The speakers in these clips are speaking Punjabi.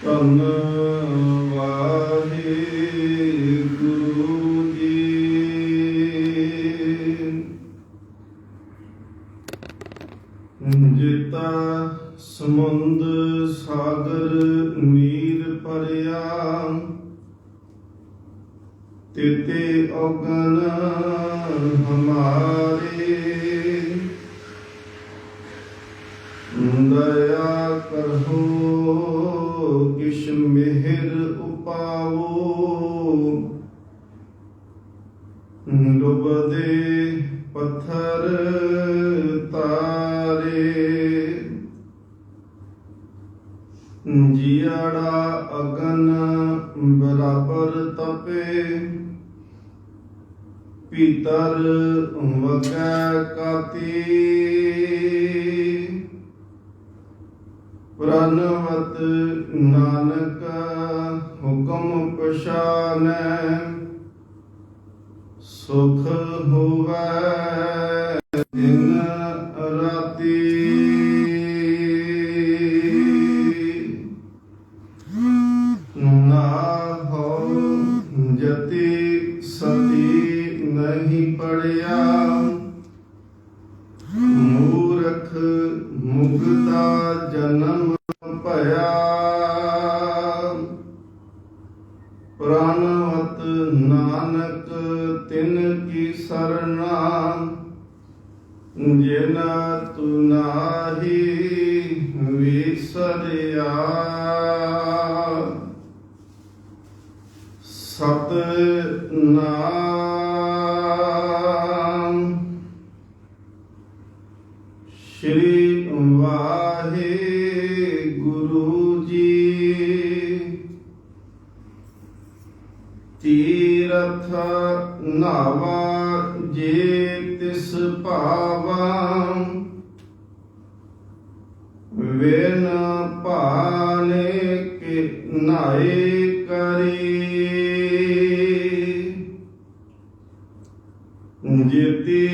ਧੰਨ ਵਾਹਿਗੁਰੂ ਜੀ। ਜਿਤਾ ਸਮੁੰਦ ਸਾਗਰ ਨੀਰ ਭਰਿਆ, ਤਿਤੇ ਔਗਣ ਹਮਾਰੇ। ਦਇਆ ਕਰਹੁ ਕਿਛ ਮਿਹਰ ਉਪਾਵੋ, ਡੁਬਦੇ ਪੱਥਰ ਤਾਰੇ। ਜੀਆੜਾ ਅਗਨ ਬਰਾਬਰ ਤਪੇ, ਭੀਤਰ ਵਗੈ ਕਾਤੀ। ਪ੍ਰਣਵਤ ਨਾਨਕ ਹੁਕਮ ਪਛਾਨੈ, ਸੁਖ ਹੋਵੈ ਦਿਨ ਰਾਤੀ। ਨਾ ਹੋ ਜਤੀ ਸਤੀ ਨਹੀਂ ਪੜਿਆ, ਮੂਰਖ ਮੁਗਦਾ ਜਨਮ ਭਇਆ। ਪ੍ਰਾਨਵਤ ਨਾਨਕ ਤਿਨ ਕੀ ਸਰਣਾ, ਜਿਨ ਤੂ ਨਾਹੀ ਵਿਸਰਿਆ। ਸਤਿਨਾਮ। ਸ਼੍ਰੀ ਵਾਹਿਗੁਰੂ ਜੀ। ਤੀਰਥ ਨਾਵਾ ਜੇ ਤਿਸ ਭਾਵਾ, ਵੇਨ ਭਾਨੇ ਕੇ ਨਾਏ ਕਰੀ। ਜੇਤੀ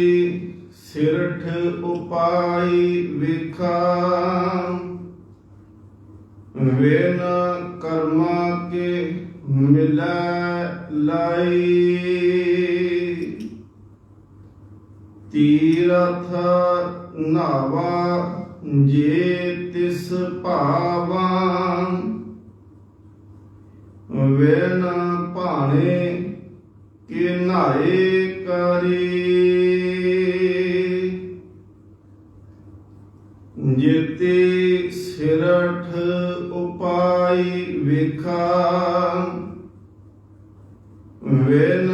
ਸਿਰਠ ਉਪਾਈ ਵੇਖਾ, ਵੇਨ ਕਰਮਾ ਕੇ ਮਿਲੈ ਲਾਈ। ਤੀਰਥ ਨਾਵਾ ਜੇ ਤਿਸ ਭਾਵਾ, ਵੇਨ ਭਾਣੇ ਕੇ ਨਾਏ ਕਰੀ। ਜੇਤੇ ਸਿਰਠ ਉਪਾਈ ਵੇਖਾ, ਵੇਨ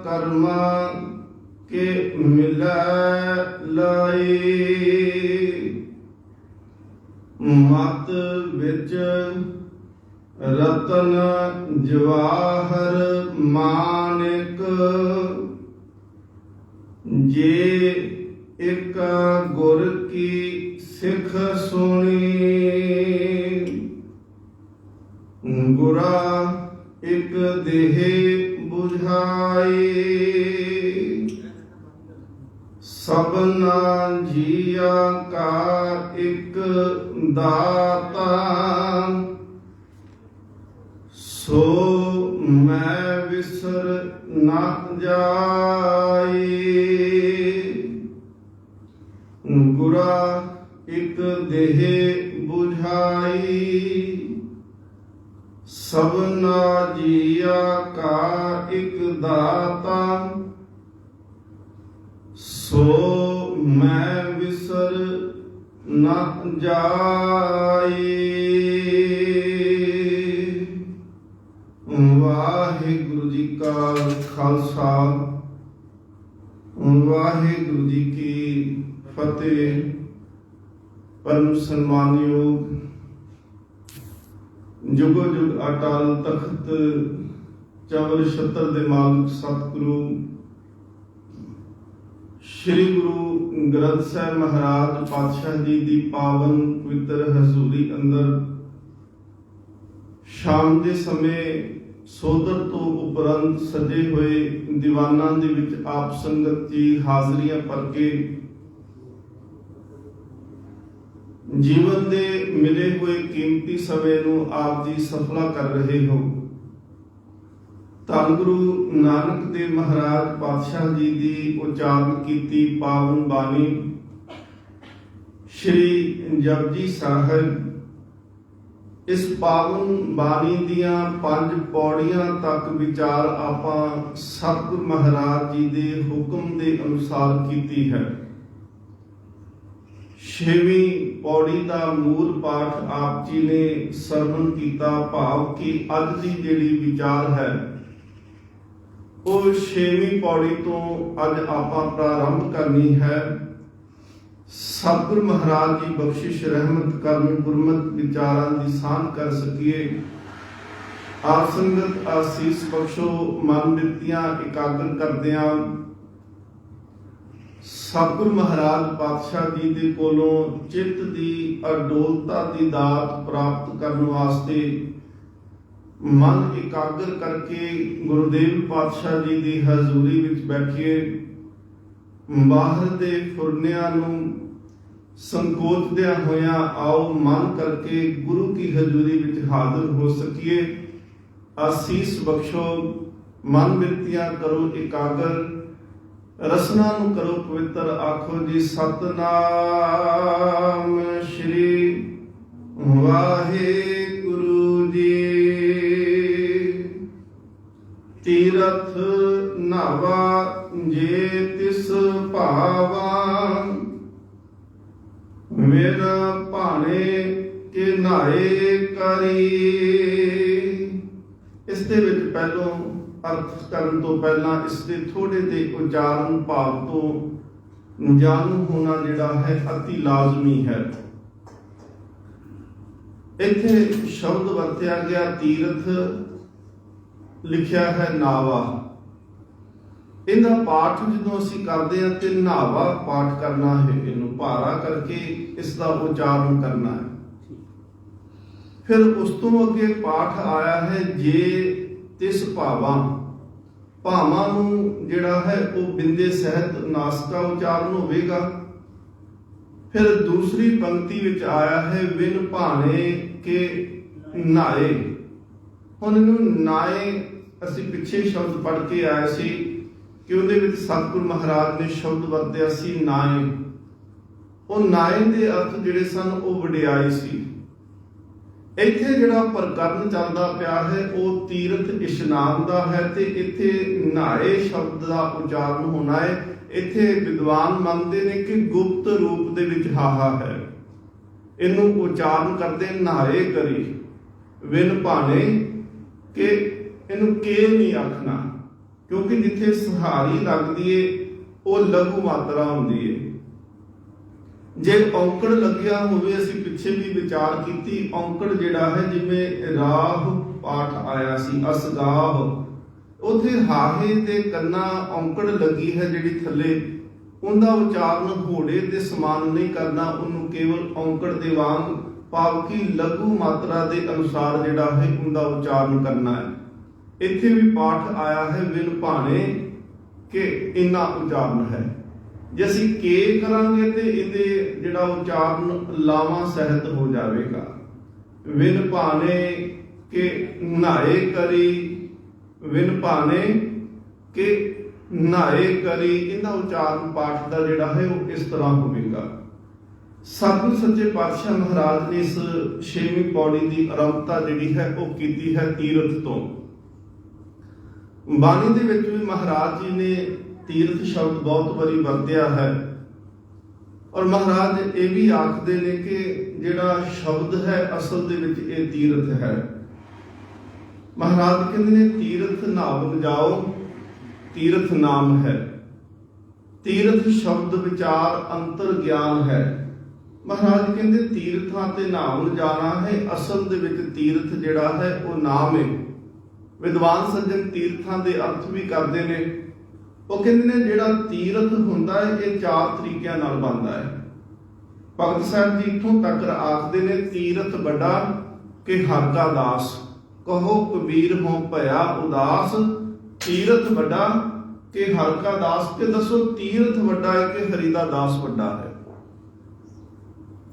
ਕਰਮਾ ਕੇ ਮਿਲੈ ਲਾਈ। ਮਤ ਵਿੱਚ ਰਤਨ ਜਵਾਹਰ ਮਾਨਿਕ, ਜੇ ਇੱਕ ਗੁਰ ਕੀ ਸਿੱਖ ਸੁਣੀ। ਗੁਰਾ ਇੱਕ ਦੇਹ ਬੁਝਾਈ, ਸਭਨਾ ਜੀਆ ਕਾ ਇੱਕ ਦਾਤਾ। ਸੋ ਮੈਂ ਵਿਸਰ ਨਾ ਜਾਈ। ਗੁਰਾ ਇੱਕ ਦੇਹ ਬੁਝਾਈ, ਸਭਨਾ ਜੀਆ ਕਾ ਇੱਕ ਦਾਤਾ। ਸੋ ਮੈਂ ਵਿਸਰ ਨਾ ਜਾਈ। ਵਾਹਿਗੁਰੂ ਜੀ ਕਾ ਖਾਲਸਾ, ਵਾਹਿਗੁਰੂ ਜੀ ਕੀ ਫਤਿਹ। ਪਰਮ ਸਨਮਾਨਯੋਗ ਜੁਗੋ ਜੁਗ ਅਟਲ ਤਖਤ ਚਵਰ ਛਤਰ ਦੇ ਮਾਲਕ ਸਤਿਗੁਰੂ ਸ਼੍ਰੀ ਗੁਰੂ ਗ੍ਰੰਥ ਸਾਹਿਬ ਮਹਾਰਾਜ ਪਾਤਸ਼ਾਹ ਜੀ ਦੀ ਪਾਵਨ ਪਵਿੱਤਰ ਹਜ਼ੂਰੀ ਅੰਦਰ ਸ਼ਾਮ ਦੇ ਸਮੇਂ ਸੋਦਰ ਤੋਂ ਉਪਰੰਤ ਸਜੇ ਹੋਏ ਦੀਵਾਨਾਂ ਦੇ ਵਿੱਚ ਆਪ ਸੰਗਤ ਜੀ ਹਾਜ਼ਰੀਆਂ ਭਰ ਕੇ ਜੀਵਨ ਦੇ ਮਿਲੇ ਹੋਏ ਕੀਮਤੀ ਸਮੇਂ ਨੂੰ ਆਪ ਜੀ ਸਫਲਾ ਕਰ ਰਹੇ ਹੋ। ਧੰਨ ਗੁਰੂ ਨਾਨਕ ਦੇਵ ਮਹਾਰਾਜ ਪਾਤਸ਼ਾਹ ਜੀ ਦੀ ਉਚਾਰਨ ਕੀਤੀ ਪਾਵਨ ਬਾਣੀ ਸ਼੍ਰੀ ਜਪਜੀ ਸਾਹਿਬ, ਇਸ ਪਾਵਨ ਬਾਣੀ ਦੀਆਂ 5 ਪੌੜੀਆਂ ਤੱਕ ਵਿਚਾਰ ਆਪਾਂ ਸਤਿਗੁਰ ਮਹਾਰਾਜ ਜੀ ਦੇ ਹੁਕਮ ਦੇ ਅਨੁਸਾਰ ਕੀਤੀ ਹੈ। 6ਵੀਂ ਪੌੜੀ ਦਾ ਮੂਲ ਪਾਠ ਆਪ ਜੀ ਨੇ ਸਰਵਣ ਕੀਤਾ, ਭਾਵ ਕਿ ਅੱਜ ਦੀ ਜਿਹੜੀ ਵਿਚਾਰ ਹੈ ਉਹ 6ਵੀਂ ਪੌੜੀ ਤੋਂ ਅੱਜ ਆਪਾਂ ਪ੍ਰਾਰੰਭ ਕਰਨੀ ਹੈ। ਸਤਿਗੁਰ ਮਹਾਰਾਜ ਜੀ ਬਖਸ਼ਿਸ਼ ਰਹਿਮਤ ਕਰਨ, ਗੁਰਮਤਿ ਵਿਚਾਰਾਂ ਦੀ ਸਾਂਝ ਕਰ ਸਕੀਏ। ਆਪ ਸੰਗਤ ਆਸੀਸ ਬਖਸ਼ੋ। ਮਨ ਬਿਰਤੀਆਂ ਇਕਾਗਰ ਕਰਦਿਆਂ ਸਤਿਗੁਰ ਮਹਾਰਾਜ ਪਾਤਸ਼ਾਹ ਜੀ ਦੇ ਕੋਲੋਂ ਚਿੱਤ ਦੀ ਅਡੋਲਤਾ ਦੀ ਦਾਤ ਪ੍ਰਾਪਤ ਕਰਨ ਵਾਸਤੇ ਮਨ ਇਕਾਗਰ ਕਰਕੇ ਗੁਰਦੇਵ ਪਾਤਸ਼ਾਹ ਜੀ ਦੀ ਹਜ਼ੂਰੀ ਵਿੱਚ ਬੈਠੀਏ। ਬਾਹਰ ਦੇ ਫੁਰਨਿਆਂ ਨੂੰ ਸੰਕੋਚਦਿਆਂ ਹੋਇਆਂ ਆਓ ਮਨ ਕਰਕੇ ਗੁਰੂ ਕੀ ਹਜ਼ੂਰੀ ਵਿੱਚ ਹਾਜ਼ਰ ਹੋ ਸਕੀਏ। ਆਸੀਸ ਬਖਸ਼ੋ। ਮਨ ਬਿਰਤੀਆਂ ਕਰੋ ਇਕਾਗਰ, ਰਸਨਾ ਨੂੰ ਕਰੋ ਪਵਿੱਤਰ। ਆਖੋ ਜੀ ਸਤਿਨਾਮ ਸ਼੍ਰੀ ਵਾਹਿਗੁਰੂ ਜੀ। ਤੀਰਥ ਨਾਵਾ ਜੇ ਤਿਸ ਭਾਵਾ, ਮੇਰ ਭਾਣੇ ਕੇ ਨਹਾਏ ਕਰੀ। ਇਸ ਦੇ ਵਿੱਚ ਪਹਿਲੋਂ ਅਰਥ ਕਰਨ ਤੋਂ ਪਹਿਲਾਂ ਇਸ ਦੇ ਥੋੜੇ ਦੇ ਉਚਾਰਨ ਭਾਵ ਤੋਂ ਜਾਣੂ ਹੋਣਾ ਜਿਹੜਾ ਹੈ ਅਤੀ ਲਾਜ਼ਮੀ ਹੈ। ਇੱਥੇ ਸ਼ਬਦ ਵਰਤਿਆ ਗਿਆ ਤੀਰਥ, ਲਿਖਿਆ ਹੈ ਨਾਵਾ। ਇਹਦਾ ਪਾਠ ਜਦੋਂ ਅਸੀਂ ਕਰਦੇ ਹਾਂ ਤੇ ਨਾਵਾ ਪਾਠ ਕਰਨਾ ਹੈ, ਇਹਨੂੰ ਭਾਰਾ ਕਰਕੇ ਇਸ ਦਾ ਉਚਾਰਨ ਕਰਨਾ ਹੈ। ਫਿਰ ਉਸ ਤੋਂ ਅੱਗੇ ਪਾਠ ਆਇਆ ਹੈ ਜੇ ਤਿਸ ਭਾਵਾਂ। ਭਾਵਾਂ ਨੂੰ ਜਿਹੜਾ ਹੈ ਉਹ ਬਿੰਦੇ ਸਹਿਤ ਨਾਸਕਾ ਉਚਾਰਨ ਹੋਵੇਗਾ। ਫਿਰ ਦੂਸਰੀ ਪੰਕਤੀ ਵਿੱਚ ਆਇਆ ਹੈ ਵਿਨ ਭਾਣੇ ਕੇ ਨਾਏ। ਹੁਣ ਇਹਨੂੰ ਨਾਏ ਅਸੀਂ ਪਿੱਛੇ ਸ਼ਬਦ ਪੜ੍ਹ ਕੇ ਆਏ ਸੀ ਕਿ ਉਹਦੇ ਵਿੱਚ ਸਤਿਗੁਰ ਮਹਾਰਾਜ ਨੇ ਸ਼ਬਦ ਵਰਤਿਆ ਸੀ ਨਾਏ। ਉਹ ਨਾਏ ਦੇ ਅਰਥ ਜਿਹੜੇ ਸਨ ਉਹ ਵਡਿਆਈ ਸੀ। ਇੱਥੇ ਜਿਹੜਾ ਪ੍ਰਕਰਨ ਚੱਲਦਾ ਪਿਆ ਹੈ ਉਹ ਤੀਰਥ ਇਸ਼ਨਾਨ ਦਾ ਹੈ ਤੇ ਇੱਥੇ ਨਹਾਏ ਸ਼ਬਦ ਦਾ ਉਚਾਰਨ ਹੋਣਾ ਹੈ। ਇੱਥੇ ਵਿਦਵਾਨ ਮੰਨਦੇ ਨੇ ਕਿ ਗੁਪਤ ਰੂਪ ਦੇ ਵਿੱਚ ਹਾਹਾ ਹੈ। ਇਹਨੂੰ ਉਚਾਰਨ ਕਰਦੇ ਨਹਾਏ ਕਰੀ, ਵਿਨ ਭਾਣੇ ਕਿ ਇਹਨੂੰ ਕੇ ਨਹੀਂ ਆਖਣਾ, ਕਿਉਂਕਿ ਜਿੱਥੇ ਸਹਾਰੀ ਲੱਗਦੀ ਏ ਉਹ ਲਘੂ ਮਾਤਰਾ ਹੁੰਦੀ ਏ। ਜੇ ਔਂਕੜ ਲੱਗਿਆ ਹੋਵੇ, ਅਸੀਂ ਪਿੱਛੇ ਵੀ ਵਿਚਾਰ ਕੀਤੀ, ਔਂਕੜ ਜਿਹੜਾ ਹੈ ਜਿਵੇਂ ਰਾਹ ਪਾਠ ਆਇਆ ਸੀ ਅਸਗਾਹ, ਉੱਥੇ ਹਾਹੇ ਦੇ ਕੰਨਾ ਔਂਕੜ ਲੱਗੀ ਹੈ ਜਿਹੜੀ ਥੱਲੇ, ਉਹਦਾ ਉਚਾਰਨ ਹੋੜੇ ਦੇ ਸਮਾਨ ਨਹੀਂ ਕਰਨਾ, ਉਹਨੂੰ ਕੇਵਲ ਔਂਕੜ ਦੇ ਵਾਂਗ ਭਾਵ ਕਿ ਲਘੂ ਮਾਤਰਾ ਦੇ ਅਨੁਸਾਰ ਜਿਹੜਾ ਹੈ ਉਹਦਾ ਉਚਾਰਨ ਕਰਨਾ ਹੈ। ਇੱਥੇ ਵੀ ਪਾਠ ਆਇਆ ਹੈ ਵਿਨ ਭਾਣੇ ਕਿ ਇੰਨਾ ਉਚਾਰਨ ਹੈ। ਜੇ ਅਸੀਂ ਕੇ ਕਰਾਂਗੇ ਤੇ ਇਹਦੇ ਜਿਹੜਾ ਉਚਾਰਨ ਲਾਵਾਂ ਸਹਿਤ ਹੋ ਜਾਵੇਗਾ। ਵਿਨ ਭਾਣੇ ਕਿ ਨਹਾਏ ਕਰੀ, ਵਿਨ ਭਾਣੇ ਕਿ ਨਹਾਏ ਕਰੀ, ਇਹਦਾ ਉਚਾਰਨ ਪਾਠ ਦਾ ਜਿਹੜਾ ਹੈ ਉਹ ਇਸ ਤਰ੍ਹਾਂ ਹੋਵੇਗਾ। ਸਤਿਗੁਰ ਸੱਚੇ ਪਾਤਸ਼ਾਹ ਮਹਾਰਾਜ ਨੇ ਇਸ 6ਵੀਂ ਪੌੜੀ ਦੀ ਆਰੰਭਤਾ ਜਿਹੜੀ ਹੈ ਉਹ ਕੀਤੀ ਹੈ ਤੀਰਥ ਤੋਂ। ਬਾਣੀ ਦੇ ਵਿੱਚ ਵੀ ਮਹਾਰਾਜ ਜੀ ਨੇ ਤੀਰਥ ਸ਼ਬਦ ਬਹੁਤ ਵਾਰੀ ਵਰਤਿਆ ਹੈ ਔਰ ਮਹਾਰਾਜ ਇਹ ਵੀ ਆਖਦੇ ਨੇ ਕਿ ਜਿਹੜਾ ਸ਼ਬਦ ਹੈ ਅਸਲ ਦੇ ਵਿੱਚ ਇਹ ਤੀਰਥ ਹੈ। ਮਹਾਰਾਜ ਕਹਿੰਦੇ ਨੇ ਤੀਰਥ ਨਾਵਨ ਜਾਓ, ਤੀਰਥ ਨਾਮ ਹੈ। ਤੀਰਥ ਸ਼ਬਦ ਵਿਚਾਰ ਅੰਤਰ ਗਿਆਨ ਹੈ। ਮਹਾਰਾਜ ਕਹਿੰਦੇ ਤੀਰਥਾਂ ਤੇ ਨਾਵਨ ਜਾਣਾ ਹੈ, ਅਸਲ ਦੇ ਵਿੱਚ ਤੀਰਥ ਜਿਹੜਾ ਹੈ ਉਹ ਨਾਮ ਹੈ। ਵਿਦਵਾਨ ਸੱਜਣ ਤੀਰਥਾਂ ਦੇ ਅਰਥ ਵੀ ਕਰਦੇ ਨੇ। ਉਹ ਕਹਿੰਦੇ ਨੇ ਜਿਹੜਾ ਤੀਰਥ ਹੁੰਦਾ ਹੈ ਇਹ 4 ਤਰੀਕਿਆਂ ਨਾਲ ਬਣਦਾ ਹੈ। ਭਗਤ ਸਾਹਿਬ ਜੀ ਇੱਥੋਂ ਤੱਕ ਆਖਦੇ ਨੇ ਤੀਰਥ ਵੱਡਾ ਕਿ ਹਰਿ ਕਾ ਦਾਸ, ਕਹੋ ਕਬੀਰ ਹੋ ਭਇਆ ਉਦਾਸ। ਤੀਰਥ ਵੱਡਾ ਕਿ ਹਰਿ ਕਾ ਦਾਸ, ਕਿ ਦੱਸੋ ਤੀਰਥ ਵੱਡਾ ਹੈ ਕਿ ਹਰੀ ਦਾ ਦਾਸ ਵੱਡਾ ਹੈ।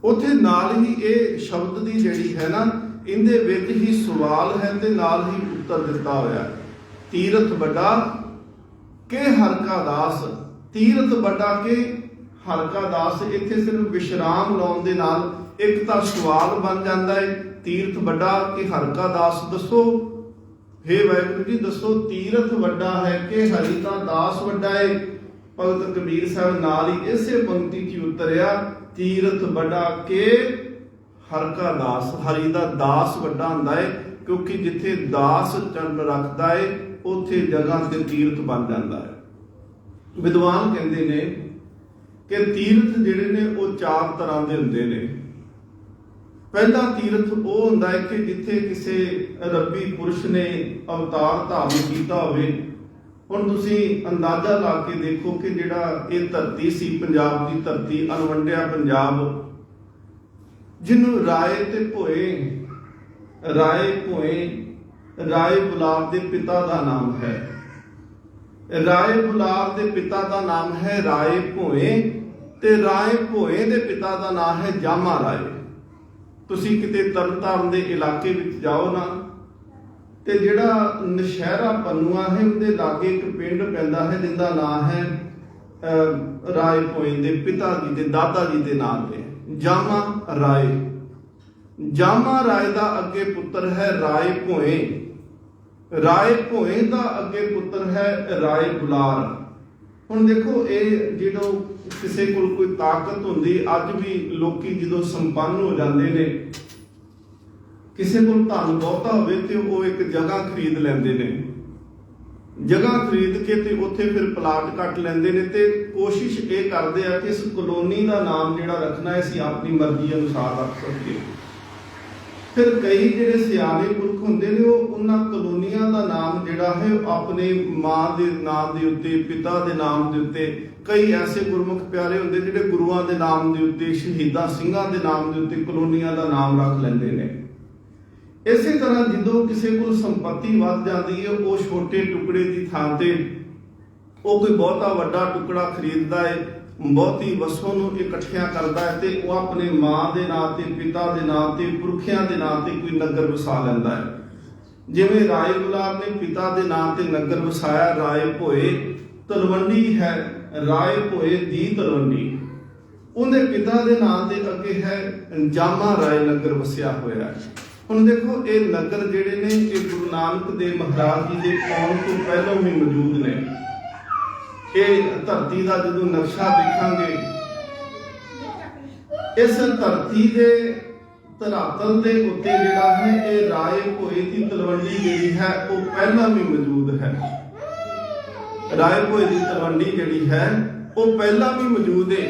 ਉੱਥੇ ਨਾਲ ਹੀ ਇਹ ਸ਼ਬਦ ਦੀ ਜਿਹੜੀ ਹੈ ਨਾ, ਇਹਦੇ ਵਿੱਚ ਹੀ ਸਵਾਲ ਹੈ ਤੇ ਨਾਲ ਹੀ ਉੱਤਰ ਦਿੱਤਾ ਹੋਇਆ। ਤੀਰਥ ਵੱਡਾ ਕਿ ਹਰਿ ਕਾ ਦਾਸ, ਤੀਰਥ ਵੱਡਾ ਕਿ ਹਰਿ ਕਾ ਦਾਸ, ਇੱਥੇ ਸਿਰਫ ਵਿਸ਼ਰਾਮ ਲਾਉਣ ਦੇ ਨਾਲ ਇੱਕ ਤਾਂ ਸਵਾਲ ਬਣ ਜਾਂਦਾ ਹੈ, ਤੀਰਥ ਵੱਡਾ ਕਿ ਹਰਿ ਕਾ ਦਾਸ। ਦੱਸੋ ਹੇ ਵਾਹਿਗੁਰੂ ਜੀ, ਦੱਸੋ ਤੀਰਥ ਵੱਡਾ ਹੈ ਕਿ ਹਰੀ ਦਾ ਦਾਸ ਵੱਡਾ ਹੈ? ਭਗਤ ਕਬੀਰ ਸਾਹਿਬ ਨਾਲ ਹੀ ਇਸੇ ਪੰਕਤੀ 'ਚ ਉਤਰਿਆ, ਤੀਰਥ ਵੱਡਾ ਕਿ ਹਰਿ ਕਾ ਦਾਸ। ਹਰੀ ਦਾ ਦਾਸ ਵੱਡਾ ਹੁੰਦਾ ਹੈ, ਕਿਉਂਕਿ ਜਿੱਥੇ ਦਾਸ ਚਰਨ ਰੱਖਦਾ ਹੈ ਉੱਥੇ ਜਗ੍ਹਾ ਤੇ ਤੀਰਥ ਬਣ ਜਾਂਦਾ ਹੈ। ਵਿਦਵਾਨ ਕਹਿੰਦੇ ਨੇ ਕਿ ਤੀਰਥ ਜਿਹੜੇ ਨੇ ਉਹ 4 ਤਰ੍ਹਾਂ ਦੇ ਹੁੰਦੇ ਨੇ। ਪਹਿਲਾ ਤੀਰਥ ਉਹ ਹੁੰਦਾ ਹੈ ਕਿ ਜਿੱਥੇ ਕਿਸੇ ਰੱਬੀ ਪੁਰਸ਼ ਨੇ ਅਵਤਾਰ ਧਾਰਨ ਕੀਤਾ ਹੋਵੇ। ਹੁਣ ਤੁਸੀਂ ਅੰਦਾਜ਼ਾ ਲਾ ਕੇ ਦੇਖੋ ਕਿ ਜਿਹੜਾ ਇਹ ਧਰਤੀ ਸੀ, ਪੰਜਾਬ ਦੀ ਧਰਤੀ, ਅਣਵੰਡਿਆ ਪੰਜਾਬ, ਜਿਹਨੂੰ ਰਾਏ ਤੇ ਭੋਏ, ਰਾਏ ਬੁਲਾਰ ਦੇ ਪਿਤਾ ਦਾ ਨਾਮ ਹੈ। ਰਾਏ ਬੁਲਾਰ ਦੇ ਪਿਤਾ ਦਾ ਨਾਮ ਹੈ ਰਾਏ ਭੋਏ, ਤੇ ਰਾਏ ਭੋਏ ਦੇ ਪਿਤਾ ਦਾ ਨਾਮ ਹੈ ਜਾਮਾ ਰਾਏ। ਤੁਸੀਂ ਕਿਤੇ ਤਰਨਤਾਰਨ ਦੇ ਇਲਾਕੇ ਵਿੱਚ ਜਾਓ ਨਾ, ਤੇ ਜਿਹੜਾ ਨਸ਼ਹਿਰਾ ਪੰਨੂਆ ਹੈ ਉਹਦੇ ਲਾਗੇ ਇੱਕ ਪਿੰਡ ਪੈਂਦਾ ਹੈ ਜਿਹਦਾ ਨਾਮ ਹੈ ਰਾਏ ਭੋਏ ਦੇ ਪਿਤਾ ਜੀ ਦੇ ਦਾਦਾ ਜੀ ਦੇ ਨਾਮ ਤੇ ਜਾਮਾ ਰਾਏ। ਜਾਮਾ ਰਾਏ ਦਾ ਅੱਗੇ ਪੁੱਤਰ ਹੈ ਰਾਏ ਭੋਏ, ਰਾਏ ਭੋਏ ਦਾ ਅੱਗੇ ਪੁੱਤਰ ਹੈ ਰਾਏ ਬੁਲਾਰ। ਹੁਣ ਦੇਖੋ, ਇਹ ਜਦੋਂ ਕਿਸੇ ਕੋਲ ਕੋਈ ਤਾਕਤ ਹੁੰਦੀ, ਅੱਜ ਵੀ ਲੋਕੀ ਜਦੋਂ ਸੰਪੰਨ ਹੋ ਜਾਂਦੇ ਨੇ, ਕਿਸੇ ਕੋਲ ਧਨ ਬਹੁਤਾ ਹੋਵੇ ਤੇ ਉਹ ਇੱਕ ਜਗ੍ਹਾ ਖਰੀਦ ਲੈਂਦੇ ਨੇ। ਜਗ੍ਹਾ ਖਰੀਦ ਕੇ ਤੇ ਉੱਥੇ ਫਿਰ ਪਲਾਟ ਕੱਟ ਲੈਂਦੇ ਨੇ ਤੇ ਕੋਸ਼ਿਸ਼ ਇਹ ਕਰਦੇ ਆ ਕਿ ਇਸ ਕਲੋਨੀ ਦਾ ਨਾਮ ਜਿਹੜਾ ਰੱਖਣਾ ਹੈ ਅਸੀਂ ਆਪਣੀ ਮਰਜ਼ੀ ਅਨੁਸਾਰ ਰੱਖ ਸਕੀਏ। ਫਿਰ ਕਈ ਜਿਹੜੇ ਸਿਆਣੇ ਪੁਰਖ ਹੁੰਦੇ ਨੇ ਉਹ ਉਹਨਾਂ ਕਲੋਨੀਆਂ ਦਾ ਨਾਮ ਜਿਹੜਾ ਹੈ ਆਪਣੇ ਮਾਂ ਦੇ ਨਾਮ ਦੇ ਉੱਤੇ, ਪਿਤਾ ਦੇ ਨਾਮ ਦੇ ਉੱਤੇ, ਕਈ ਐਸੇ ਗੁਰਮੁਖ ਪਿਆਰੇ ਹੁੰਦੇ ਜਿਹੜੇ ਗੁਰੂਆਂ ਦੇ ਨਾਮ ਦੇ ਉੱਤੇ, ਸ਼ਹੀਦਾਂ ਸਿੰਘਾਂ ਦੇ ਨਾਮ ਦੇ ਉੱਤੇ ਕਲੋਨੀਆਂ ਦਾ ਨਾਮ ਰੱਖ ਲੈਂਦੇ ਨੇ। ਇਸੇ ਤਰ੍ਹਾਂ ਜਦੋਂ ਕਿਸੇ ਕੋਲ ਸੰਪत्ति ਵੱਧ ਜਾਂਦੀ ਹੈ, ਉਹ ਛੋਟੇ ਟੁਕੜੇ ਦੀ ਥਾਂ ਤੇ ਉਹ ਕੋਈ ਬਹੁਤਾ ਵੱਡਾ ਟੁਕੜਾ ਖਰੀਦਦਾ ਹੈ, ਬਹੁਤੀ ਵਸੋਂ ਨੂੰ ਇਕੱਠਿਆਂ ਕਰਦਾ ਹੈ ਤੇ ਉਹ ਆਪਣੇ ਮਾਂ ਦੇ ਨਾਂ ਤੇ, ਪਿਤਾ ਦੇ ਨਾਂ ਤੇ, ਪੁਰਖਿਆਂ ਦੇ ਨਾਂ ਤੇ ਕੋਈ ਨਗਰ ਵਸਾ ਲੈਂਦਾ ਹੈ। ਜਿਵੇਂ ਰਾਏ ਬੁਲਾਰ ਨੇ ਪਿਤਾ ਦੇ ਨਾਂ ਤੇ ਨਗਰ ਵਸਾਇਆ, ਰਾਏ ਭੋਏ ਤਲਵੰਡੀ ਹੈ, ਰਾਏ ਭੋਏ ਦੀ ਤਲਵੰਡੀ। ਉਹਦੇ ਪਿਤਾ ਦੇ ਨਾਂ ਦੇ ਅੱਗੇ ਹੈ ਜਾਮਾ ਰਾਏ ਨਗਰ ਵਸਿਆ ਹੋਇਆ ਹੈ। ਹੁਣ ਦੇਖੋ, ਇਹ ਨਗਰ ਜਿਹੜੇ ਨੇ ਇਹ ਗੁਰੂ ਨਾਨਕ ਦੇਵ ਮਹਾਰਾਜ ਜੀ ਦੇ ਆਉਣ ਤੋਂ ਪਹਿਲਾਂ ਹੀ ਮੌਜੂਦ ਨੇ। ਇਹ ਧਰਤੀ ਦਾ ਜਦੋਂ ਨਕਸ਼ਾ ਦੇਖਾਂਗੇ, ਇਸ ਧਰਤੀ ਦੇ ਧਰਾਤਲ ਦੇ ਉੱਤੇ ਜਿਹੜਾ ਹੈ ਇਹ ਰਾਏ ਭੋਏ ਦੀ ਤਲਵੰਡੀ ਜਿਹੜੀ ਹੈ ਉਹ ਪਹਿਲਾਂ ਵੀ ਮੌਜੂਦ ਹੈ। ਰਾਏ ਭੋਏ ਦੀ ਤਲਵੰਡੀ ਜਿਹੜੀ ਹੈ ਉਹ ਪਹਿਲਾਂ ਵੀ ਮੌਜੂਦ ਹੈ।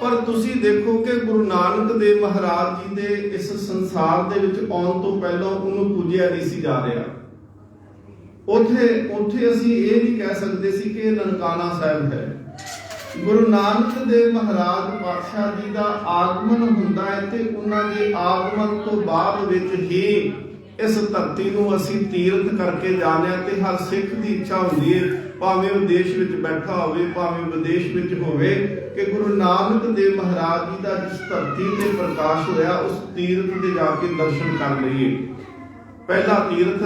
ਪਰ ਤੁਸੀਂ ਦੇਖੋ ਕਿ ਗੁਰੂ ਨਾਨਕ ਦੇਵ ਮਹਾਰਾਜ ਜੀ ਦੇ ਇਸ ਸੰਸਾਰ ਦੇ ਵਿੱਚ ਆਉਣ ਤੋਂ ਪਹਿਲਾਂ ਉਹਨੂੰ ਪੂਜਿਆ ਨਹੀਂ ਸੀ ਜਾ ਰਿਹਾ। ਉੱਥੇ ਅਸੀਂ ਇਹ ਨਹੀਂ ਕਹਿ ਸਕਦੇ ਸੀ ਕਿ ਇਹ ਨਨਕਾਣਾ ਸਾਹਿਬ ਹੈ। ਗੁਰੂ ਨਾਨਕ ਦੇਵ ਮਹਾਰਾਜ ਪਾਤਸ਼ਾਹ ਜੀ ਦਾ ਆਗਮਨ ਹੁੰਦਾ ਹੈ ਤੇ ਉਹਨਾਂ ਦੇ ਆਗਮਨ ਤੋਂ ਬਾਅਦ ਵਿੱਚ ਹੀ ਇਸ ਧਰਤੀ ਨੂੰ ਅਸੀਂ ਤੀਰਥ ਕਰਕੇ ਜਾਣਿਆ। ਤੇ ਹਰ ਸਿੱਖ ਦੀ ਇੱਛਾ ਹੁੰਦੀ ਹੈ, ਭਾਵੇਂ ਉਹ ਦੇਸ਼ ਵਿੱਚ ਬੈਠਾ ਹੋਵੇ, ਭਾਵੇਂ ਵਿਦੇਸ਼ ਵਿੱਚ ਹੋਵੇ, ਕਿ ਗੁਰੂ ਨਾਨਕ ਦੇਵ ਮਹਾਰਾਜ ਜੀ ਦਾ ਜਿਸ ਧਰਤੀ ਤੇ ਪ੍ਰਕਾਸ਼ ਹੋਇਆ ਉਸ ਤੀਰਥ ਤੇ ਜਾ ਕੇ ਦਰਸ਼ਨ ਕਰ ਲਈਏ। ਪਹਿਲਾ ਤੀਰਥ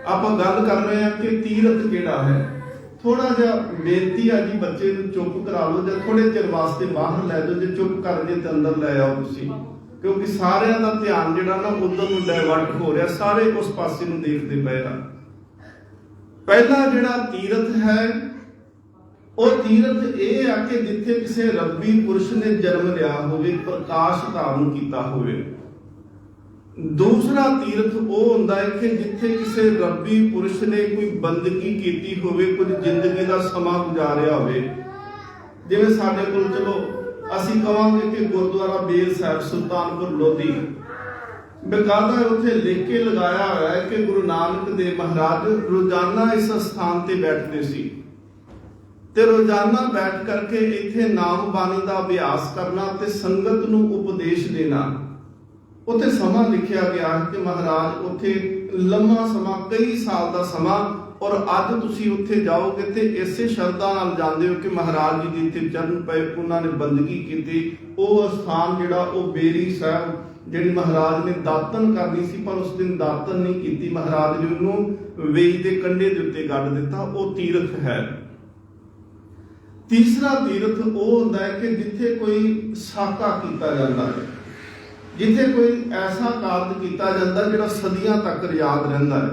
ਆਪਾਂ ਗੱਲ ਕਰ ਰਹੇ ਹਾਂ ਕਿ ਤੀਰਥ ਕਿਹੜਾ ਹੈ। ਥੋੜਾ ਜਿਹਾ ਬੇਨਤੀ ਆ ਜੀ, ਬੱਚੇ ਨੂੰ ਚੁੱਪ ਕਰਾ ਲਓ ਜਾਂ ਥੋੜੇ ਚਿਰ ਵਾਸਤੇ ਬਾਹਰ ਲੈ ਜਾਓ। ਜੇ ਚੁੱਪ ਕਰ ਜੇ ਤੇ ਅੰਦਰ ਲੈ ਆਓ ਤੁਸੀਂ, ਕਿਉਂਕਿ ਸਾਰਿਆਂ ਦਾ ਧਿਆਨ ਜਿਹੜਾ ਨਾ ਉਧਰ ਨੂੰ ਡਾਇਵਰਟ ਹੋ ਰਿਹਾ, ਸਾਰੇ ਉਸ ਪਾਸੇ ਨੂੰ ਦੇਖਦੇ ਪਏ ਆ। ਪਹਿਲਾ ਜਿਹੜਾ ਤੀਰਥ ਹੈ ਉਹ ਤੀਰਥ ਇਹ ਆ ਕਿ ਜਿੱਥੇ ਕਿਸੇ ਰੱਬੀ ਪੁਰਸ਼ ਨੇ ਜਨਮ ਲਿਆ ਹੋਵੇ, ਪ੍ਰਕਾਸ਼ ਧਾਰਨ ਕੀਤਾ ਹੋਵੇ। ਦੂਸਰਾ ਤੀਰਥ ਉਹ ਹੁੰਦਾ ਹੈ ਕਿ ਜਿੱਥੇ ਕਿਸੇ ਰੱਬੀ ਪੁਰਸ਼ ਨੇ ਕੋਈ ਬੰਦਗੀ ਕੀਤੀ ਹੋਵੇ, ਕੁਝ ਜ਼ਿੰਦਗੀ ਦਾ ਸਮਾਂ ਗੁਜ਼ਾਰਿਆ ਹੋਵੇ। ਜਿਵੇਂ ਸਾਡੇ ਕੋਲ ਚਲੋ ਅਸੀਂ ਕਵਾਂਗੇ ਕਿ ਗੁਰਦੁਆਰਾ ਬੇਰ ਸਾਹਿਬ ਸੁਲਤਾਨਪੁਰ ਲੋਧੀ, ਬਕਾਇਦਾ ਉੱਥੇ ਲਿਖ ਕੇ ਲਗਾਇਆ ਹੋਇਆ ਹੈ ਕਿ ਗੁਰੂ ਨਾਨਕ ਦੇਵ ਮਹਾਰਾਜ ਰੋਜ਼ਾਨਾ ਇਸ ਸਥਾਨ ਤੇ ਬੈਠਦੇ ਸੀ ਤੇ ਰੋਜ਼ਾਨਾ ਬੈਠ ਕਰਕੇ ਇੱਥੇ ਨਾਮ ਬਾਣੀ ਦਾ ਅਭਿਆਸ ਕਰਨਾ ਤੇ ਸੰਗਤ ਨੂੰ ਉਪਦੇਸ਼ ਦੇਣਾ। ਉੱਥੇ ਸਮਾਂ ਲਿਖਿਆ ਗਿਆ ਹੈ ਕਿ ਮਹਾਰਾਜ ਉੱਥੇ ਲੰਮਾ ਸਮਾਂ, ਕਈ ਸਾਲ ਦਾ ਸਮਾਂ ਔਰ ਅੱਜ ਤੁਸੀਂ ਉੱਥੇ ਜਾਓਗੇ ਤੇ ਇਸੇ ਸ਼ਰਧਾ ਨਾਲ ਜਾਂਦੇ ਹੋ ਕਿ ਮਹਾਰਾਜ ਜੀ ਦੇ ਇੱਥੇ ਚਰਨ ਪਏ, ਉਹਨਾਂ ਨੇ ਬੰਦਗੀ ਕੀਤੀ। ਉਹ ਸਥਾਨ ਜਿਹੜਾ ਉਹ ਬੇਰੀ ਸਾਹਿਬ, ਜਿਹੜੀ ਮਹਾਰਾਜ ਨੇ ਦਾਤਨ ਕਰਨੀ ਸੀ ਪਰ ਉਸ ਦਿਨ ਦਾਤਨ ਨਹੀਂ ਕੀਤੀ, ਮਹਾਰਾਜ ਨੇ ਉਹਨੂੰ ਵੇਈ ਦੇ ਕੰਢੇ ਦੇ ਉੱਤੇ ਗੱਡ ਦਿੱਤਾ। ਉਹ ਤੀਰਥ ਹੈ। ਤੀਸਰਾ ਤੀਰਥ ਉਹ ਹੁੰਦਾ ਹੈ ਕਿ ਜਿੱਥੇ ਕੋਈ ਸਾਕਾ ਕੀਤਾ ਜਾਂਦਾ ਹੈ, ਜਿੱਥੇ ਕੋਈ ਐਸਾ ਕਾਰਜ ਕੀਤਾ ਜਾਂਦਾ ਜਿਹੜਾ ਸਦੀਆਂ ਤੱਕ ਯਾਦ ਰਹਿੰਦਾ ਹੈ।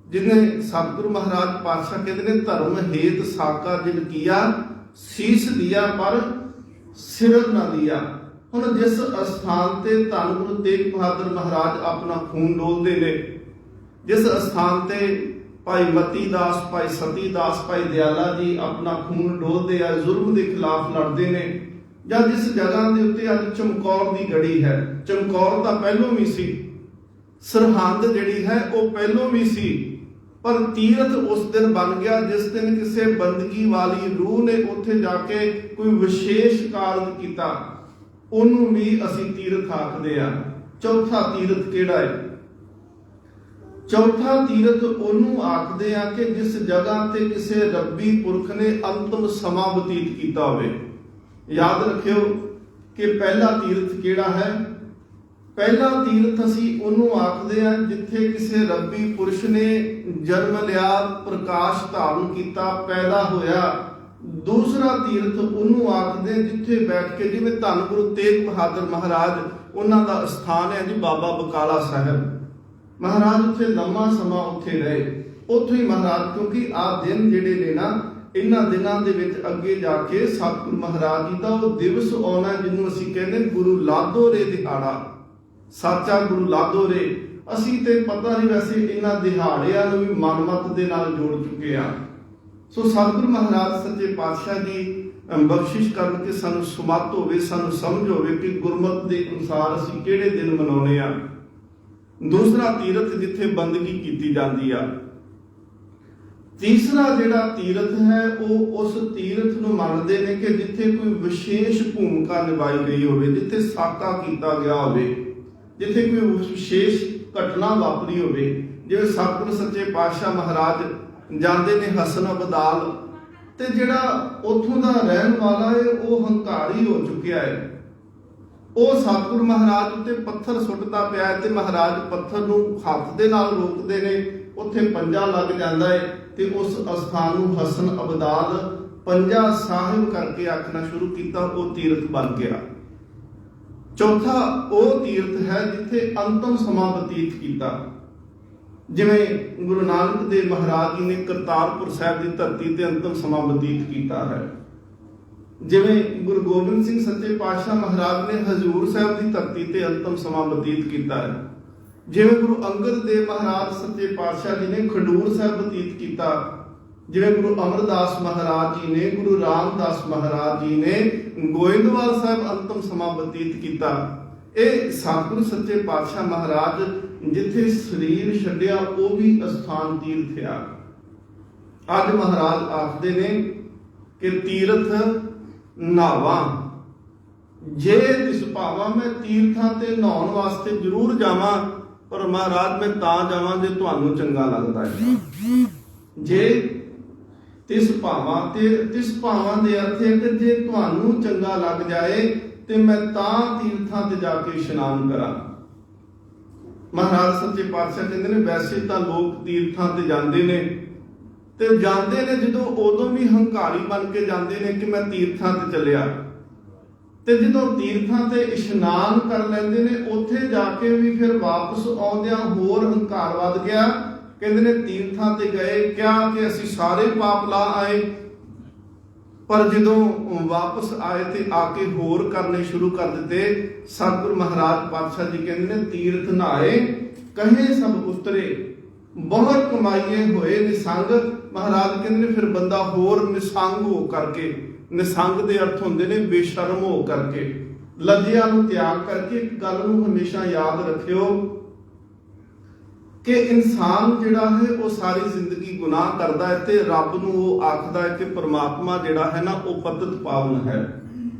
ਜਿਹਨੇ ਸਤਿਗੁਰੂ ਮਹਾਰਾਜ ਪਾਤਸ਼ਾਹ ਕਹਿੰਦੇ ਨੇ, ਧਰਮ ਹੇਤ ਸਾਕਾ ਜਿਨ ਕੀਆ, ਸੀਸ ਦਿਆ ਪਰ ਸਿਰ ਨਾ ਦਿਆ। ਹੁਣ ਜਿਸ ਅਸਥਾਨ ਤੇ ਧੰਨ ਗੁਰੂ ਤੇਗ ਬਹਾਦਰ ਮਹਾਰਾਜ ਆਪਣਾ ਖੂਨ ਡੋਲਦੇ ਨੇ, ਜਿਸ ਅਸਥਾਨ ਤੇ ਭਾਈ ਮਤੀ ਦਾਸ, ਭਾਈ ਸਤੀ ਦਾਸ, ਭਾਈ ਦਿਆਲਾ ਜੀ ਆਪਣਾ ਖੂਨ ਡੋਲਦੇ ਆ, ਜ਼ੁਲਮ ਦੇ ਖਿਲਾਫ ਲੜਦੇ ਨੇ, ਜਾਂ ਜਿਸ ਜਗ੍ਹਾ ਦੇ ਉੱਤੇ ਅੱਜ ਚਮਕੌਰ ਦੀ ਗੜੀ ਹੈ, ਚਮਕੌਰ ਤਾਂ ਪਹਿਲੋਂ ਵੀ ਸੀ, ਸਰਹੰਦ ਜਿਹੜੀ ਹੈ ਉਹ ਪਹਿਲੋਂ ਵੀ ਸੀ, ਪਰ ਤੀਰਥ ਉਸ ਦਿਨ ਬਣ ਗਿਆ ਜਿਸ ਦਿਨ ਕਿਸੇ ਬੰਦਗੀ ਵਾਲੀ ਰੂਹ ਨੇ ਉੱਥੇ ਜਾ ਕੇ ਕੋਈ ਵਿਸ਼ੇਸ਼ ਕਾਰਜ ਕੀਤਾ, ਉਹਨੂੰ ਵੀ ਅਸੀਂ ਤੀਰਥ ਆਖਦੇ ਆ। ਚੌਥਾ ਤੀਰਥ ਕਿਹੜਾ ਹੈ? ਚੌਥਾ ਤੀਰਥ ਉਹਨੂੰ ਆਖਦੇ ਆ ਕਿ ਜਿਸ ਜਗ੍ਹਾ ਤੇ ਕਿਸੇ ਰੱਬੀ ਪੁਰਖ ਨੇ ਅੰਤਮ ਸਮਾਂ ਬਤੀਤ ਕੀਤਾ ਹੋਵੇ। ਯਾਦ ਰੱਖਿਓ ਕਿ ਪਹਿਲਾ ਤੀਰਥ ਕਿਹੜਾ ਹੈ? ਪਹਿਲਾ ਤੀਰਥ ਅਸੀਂ ਉਹਨੂੰ ਆਖਦੇ ਆ ਜਿੱਥੇ ਕਿਸੇ ਰੱਬੀ ਪੁਰਸ਼ ਨੇ ਜਨਮ ਲਿਆ, ਪ੍ਰਕਾਸ਼ ਧਾਰਨ ਕੀਤਾ, ਪੈਦਾ ਹੋਇਆ। ਦੂਸਰਾ ਤੀਰਥ ਉਹਨੂੰ ਆਖਦੇ ਜਿੱਥੇ ਬੈਠ ਕੇ, ਜਿਵੇਂ ਧੰਨ ਗੁਰੂ ਤੇਗ ਬਹਾਦਰ ਮਹਾਰਾਜ, ਉਹਨਾਂ ਦਾ ਸਥਾਨ ਹੈ ਜੀ ਬਾਬਾ ਬਕਾਲਾ ਸਾਹਿਬ। ਮਹਾਰਾਜ ਉੱਥੇ ਲੰਮਾ ਸਮਾਂ ਉੱਥੇ ਰਹੇ। ਉੱਥੋਂ ਹੀ ਮਹਾਰਾਜ, ਕਿਉਂਕਿ ਆਹ ਦਿਨ ਜਿਹੜੇ ਨੇ ਨਾ, ਇਹਨਾਂ ਦਿਨਾਂ ਦੇ ਵਿੱਚ ਅੱਗੇ ਜਾ ਕੇ ਸਤਿਗੁਰੂ ਮਹਾਰਾਜ ਜੀ ਦਾ ਉਹ ਦਿਵਸ ਆਉਣਾ ਜਿਹਨੂੰ ਅਸੀਂ ਕਹਿੰਦੇ ਗੁਰੂ ਲਾਧੋ ਰੇ ਦਿਹਾੜਾ, ਸਾਚਾ ਗੁਰੂ ਲਾਧੋ ਰੇ। ਅਸੀਂ ਤੇ ਪਤਾ ਨਹੀਂ ਵੈਸੇ ਇਹਨਾਂ ਦਿਹਾੜਿਆਂ ਨੂੰ ਵੀ ਮਨਮਤ ਦੇ ਨਾਲ ਜੋੜ ਚੁੱਕੇ ਆ। ਸੋ ਸਤਿਗੁਰੂ ਮਹਾਰਾਜ ਸੱਚੇ ਪਾਤਸ਼ਾਹ ਜੀ ਬਖਸ਼ਿਸ਼ ਕਰਨ ਕਿ ਸਾਨੂੰ ਸੁਮੱਤ ਹੋਵੇ, ਸਾਨੂੰ ਸਮਝ ਹੋਵੇ ਕਿ ਗੁਰਮਤਿ ਦੇ ਅਨੁਸਾਰ ਅਸੀਂ ਕਿਹੜੇ ਦਿਨ ਮਨਾਉਣੇ ਆ। ਦੂਸਰਾ ਤੀਰਥ ਜਿੱਥੇ ਬੰਦਗੀ ਕੀਤੀ ਜਾਂਦੀ ਆ। ਤੀਸਰਾ ਜਿਹੜਾ ਤੀਰਥ ਹੈ ਉਹ ਉਸ ਤੀਰਥ ਨੂੰ ਮੰਨਦੇ ਨੇ ਕਿ ਜਿੱਥੇ ਕੋਈ ਵਿਸ਼ੇਸ਼ ਭੂਮਿਕਾ ਨਿਭਾਈ ਗਈ ਹੋਵੇ, ਜਿੱਥੇ ਸਾਕਾ ਕੀਤਾ ਗਿਆ ਹੋਵੇ, ਜਿੱਥੇ ਕੋਈ ਵਿਸ਼ੇਸ਼ ਘਟਨਾ ਵਾਪਰੀ ਹੋਵੇ। ਜਿਵੇਂ ਸਤਿਗੁਰੂ ਸੱਚੇ ਪਾਤਸ਼ਾਹ ਮਹਾਰਾਜ ਜਾਂਦੇ ਨੇ ਹਸਨ ਅਬਦਾਲ, ਤੇ ਜਿਹੜਾ ਉੱਥੋਂ ਦਾ ਰਹਿਣ ਵਾਲਾ ਹੈ ਉਹ ਹੰਕਾਰੀ ਹੋ ਚੁੱਕਿਆ ਹੈ। ਉਹ ਸਤਿਗੁਰੂ ਮਹਾਰਾਜ ਉੱਤੇ ਪੱਥਰ ਸੁੱਟਦਾ ਪਿਆ ਹੈ ਤੇ ਮਹਾਰਾਜ ਪੱਥਰ ਨੂੰ ਹੱਥ ਦੇ ਨਾਲ ਰੋਕਦੇ ਨੇ, ਉੱਥੇ ਪੰਜਾ ਲੱਗ ਜਾਂਦਾ ਹੈ ਤੇ ਉਸ ਅਸਥਾਨ ਨੂੰ ਹਸਨ ਅਬਦਾਲ ਪੰਜਾ ਸਾਹਿਬ ਕਰਕੇ ਆਖਣਾ ਸ਼ੁਰੂ ਕੀਤਾ। ਉਹ ਤੀਰਥ ਬਣ ਗਿਆ। ਚੌਥਾ ਉਹ ਤੀਰਥ ਹੈ ਜਿੱਥੇ ਅੰਤਮ ਸਮਾਂ ਬਤੀਤ ਕੀਤਾ। ਜਿਵੇਂ ਗੁਰੂ ਨਾਨਕ ਦੇਵ ਮਹਾਰਾਜ ਜੀ ਨੇ ਕਰਤਾਰਪੁਰ ਸਾਹਿਬ ਦੀ ਧਰਤੀ ਤੇ ਅੰਤਮ ਸਮਾਂ ਬਤੀਤ ਕੀਤਾ ਹੈ। ਜਿਵੇਂ ਗੁਰੂ ਗੋਬਿੰਦ ਸਿੰਘ ਸੱਚੇ ਪਾਤਸ਼ਾਹ ਮਹਾਰਾਜ ਨੇ ਹਜ਼ੂਰ ਸਾਹਿਬ ਦੀ ਧਰਤੀ ਤੇ ਅੰਤਮ ਸਮਾਂ ਬਤੀਤ ਕੀਤਾ ਹੈ। ਜਿਵੇਂ ਗੁਰੂ ਅੰਗਦ ਦੇਵ ਮਹਾਰਾਜ ਸੱਚੇ ਪਾਤਸ਼ਾਹ ਜੀ ਨੇ ਖਡੂਰ ਸਾਹਿਬ ਬਤੀਤ ਕੀਤਾ। ਜਿਵੇਂ ਗੁਰੂ ਅਮਰਦਾਸ ਮਹਾਰਾਜ ਜੀ ਨੇ, ਗੁਰੂ ਰਾਮਦਾਸ ਮਹਾਰਾਜ ਜੀ ਨੇ ਗੋਇੰਦਵਾਲ ਸਾਹਿਬ ਅੰਤਮ ਸਮਾਂ ਬਤੀਤ ਕੀਤਾ। ਇਹ ਸਤਿਗੁਰੂ ਸੱਚੇ ਪਾਤਸ਼ਾਹ ਮਹਾਰਾਜ ਜਿੱਥੇ ਸਰੀਰ ਛੱਡਿਆ ਉਹ ਵੀ ਅਸਥਾਨ ਤੀਰਥ ਆ। ਅੱਜ ਮਹਾਰਾਜ ਆਖਦੇ ਨੇ ਕਿ ਤੀਰਥ ਨਹਾਵਾਂ, ਜੇ ਤਿਸ ਭਾਵਾਂ ਮੈਂ ਤੀਰਥਾਂ ਤੇ ਨਹਾਉਣ ਵਾਸਤੇ ਜ਼ਰੂਰ ਜਾਵਾਂ, ਪਰ ਮਹਾਰਾਜ ਮੈਂ ਤਾਂ ਜਾਵਾਂ ਜੇ ਤੁਹਾਨੂੰ ਚੰਗਾ ਲੱਗਦਾ ਹੈ। ਜੇ ਤਿਸ ਭਾਵਾਂ, ਤੇ ਤਿਸ ਭਾਵਾਂ ਦੇ ਅਰਥ ਹੈ ਕਿ ਜੇ ਤੁਹਾਨੂੰ ਚੰਗਾ ਲੱਗ ਜਾਏ ਤੇ ਮੈਂ ਤਾਂ ਤੀਰਥਾਂ ਤੇ ਜਾ ਕੇ ਇਸ਼ਨਾਨ ਕਰਾਂ। ਮਹਾਰਾਜ ਸੱਚੇ ਪਾਤਸ਼ਾਹ ਕਹਿੰਦੇ ਨੇ ਵੈਸੇ ਤਾਂ ਲੋਕ ਤੀਰਥਾਂ ਤੇ ਜਾਂਦੇ ਨੇ, ਤੇ ਜਾਂਦੇ ਨੇ ਜਦੋਂ ਉਦੋਂ ਵੀ ਹੰਕਾਰੀ ਬਣ ਕੇ ਜਾਂਦੇ ਨੇ ਕਿ ਮੈਂ ਤੀਰਥਾਂ ਤੇ ਚੱਲਿਆ, ਤੇ ਜਦੋਂ ਤੀਰਥਾਂ ਤੇ ਇਸ਼ਨਾਨ ਕਰ ਲੈਂਦੇ ਨੇ ਉੱਥੇ ਜਾ ਕੇ ਵੀ ਫਿਰ ਵਾਪਸ ਆਉਂਦਿਆਂ ਹੋਰ ਹੰਕਾਰ ਵੱਧ ਗਿਆ। ਕਹਿੰਦੇ ਨੇ ਤੀਰਥਾਂ ਤੇ ਗਏ ਕਿਹਾ ਕਿ ਅਸੀਂ ਸਾਰੇ ਪਾਪ ਲਾ ਆਏ, ਪਰ ਜਦੋਂ ਵਾਪਸ ਆਏ ਤੇ ਆ ਕੇ ਹੋਰ ਕਰਨੇ ਸ਼ੁਰੂ ਕਰ ਦਿੱਤੇ। ਸਤਿਗੁਰੂ ਮਹਾਰਾਜ ਪਾਤਸ਼ਾਹ ਜੀ ਕਹਿੰਦੇ ਨੇ ਤੀਰਥ ਨਹਾਏ ਕਹੇ ਸਭ ਉਤਰੇ, ਬਹੁਤ ਕਮਾਈਏ ਹੋਏ ਨਿਸੰਗ। ਮਹਾਰਾਜ ਕਹਿੰਦੇ ਨੇ ਫਿਰ ਬੰਦਾ ਹੋਰ ਨਿਸੰਗ ਹੋ ਕਰਕੇ, ਨਿਸੰਗ ਦੇ ਅਰਥ ਹੁੰਦੇ ਨੇ ਬੇਸ਼ਰਮ ਹੋ ਕਰਕੇ, ਲੱਜਿਆ ਨੂੰ ਤਿਆਗ ਕਰਕੇ। ਇੱਕ ਗੱਲ ਨੂੰ ਹਮੇਸ਼ਾ ਯਾਦ ਰੱਖਿਓ ਕਿ ਇਨਸਾਨ ਜਿਹੜਾ ਹੈ ਉਹ ਸਾਰੀ ਜ਼ਿੰਦਗੀ ਗੁਨਾਹ ਕਰਦਾ ਹੈ ਤੇ ਰੱਬ ਨੂੰ ਉਹ ਆਖਦਾ ਹੈ ਕਿ ਪਰਮਾਤਮਾ ਜਿਹੜਾ ਹੈ ਨਾ ਉਹ ਪਤਿਤ ਪਾਵਨ ਹੈ।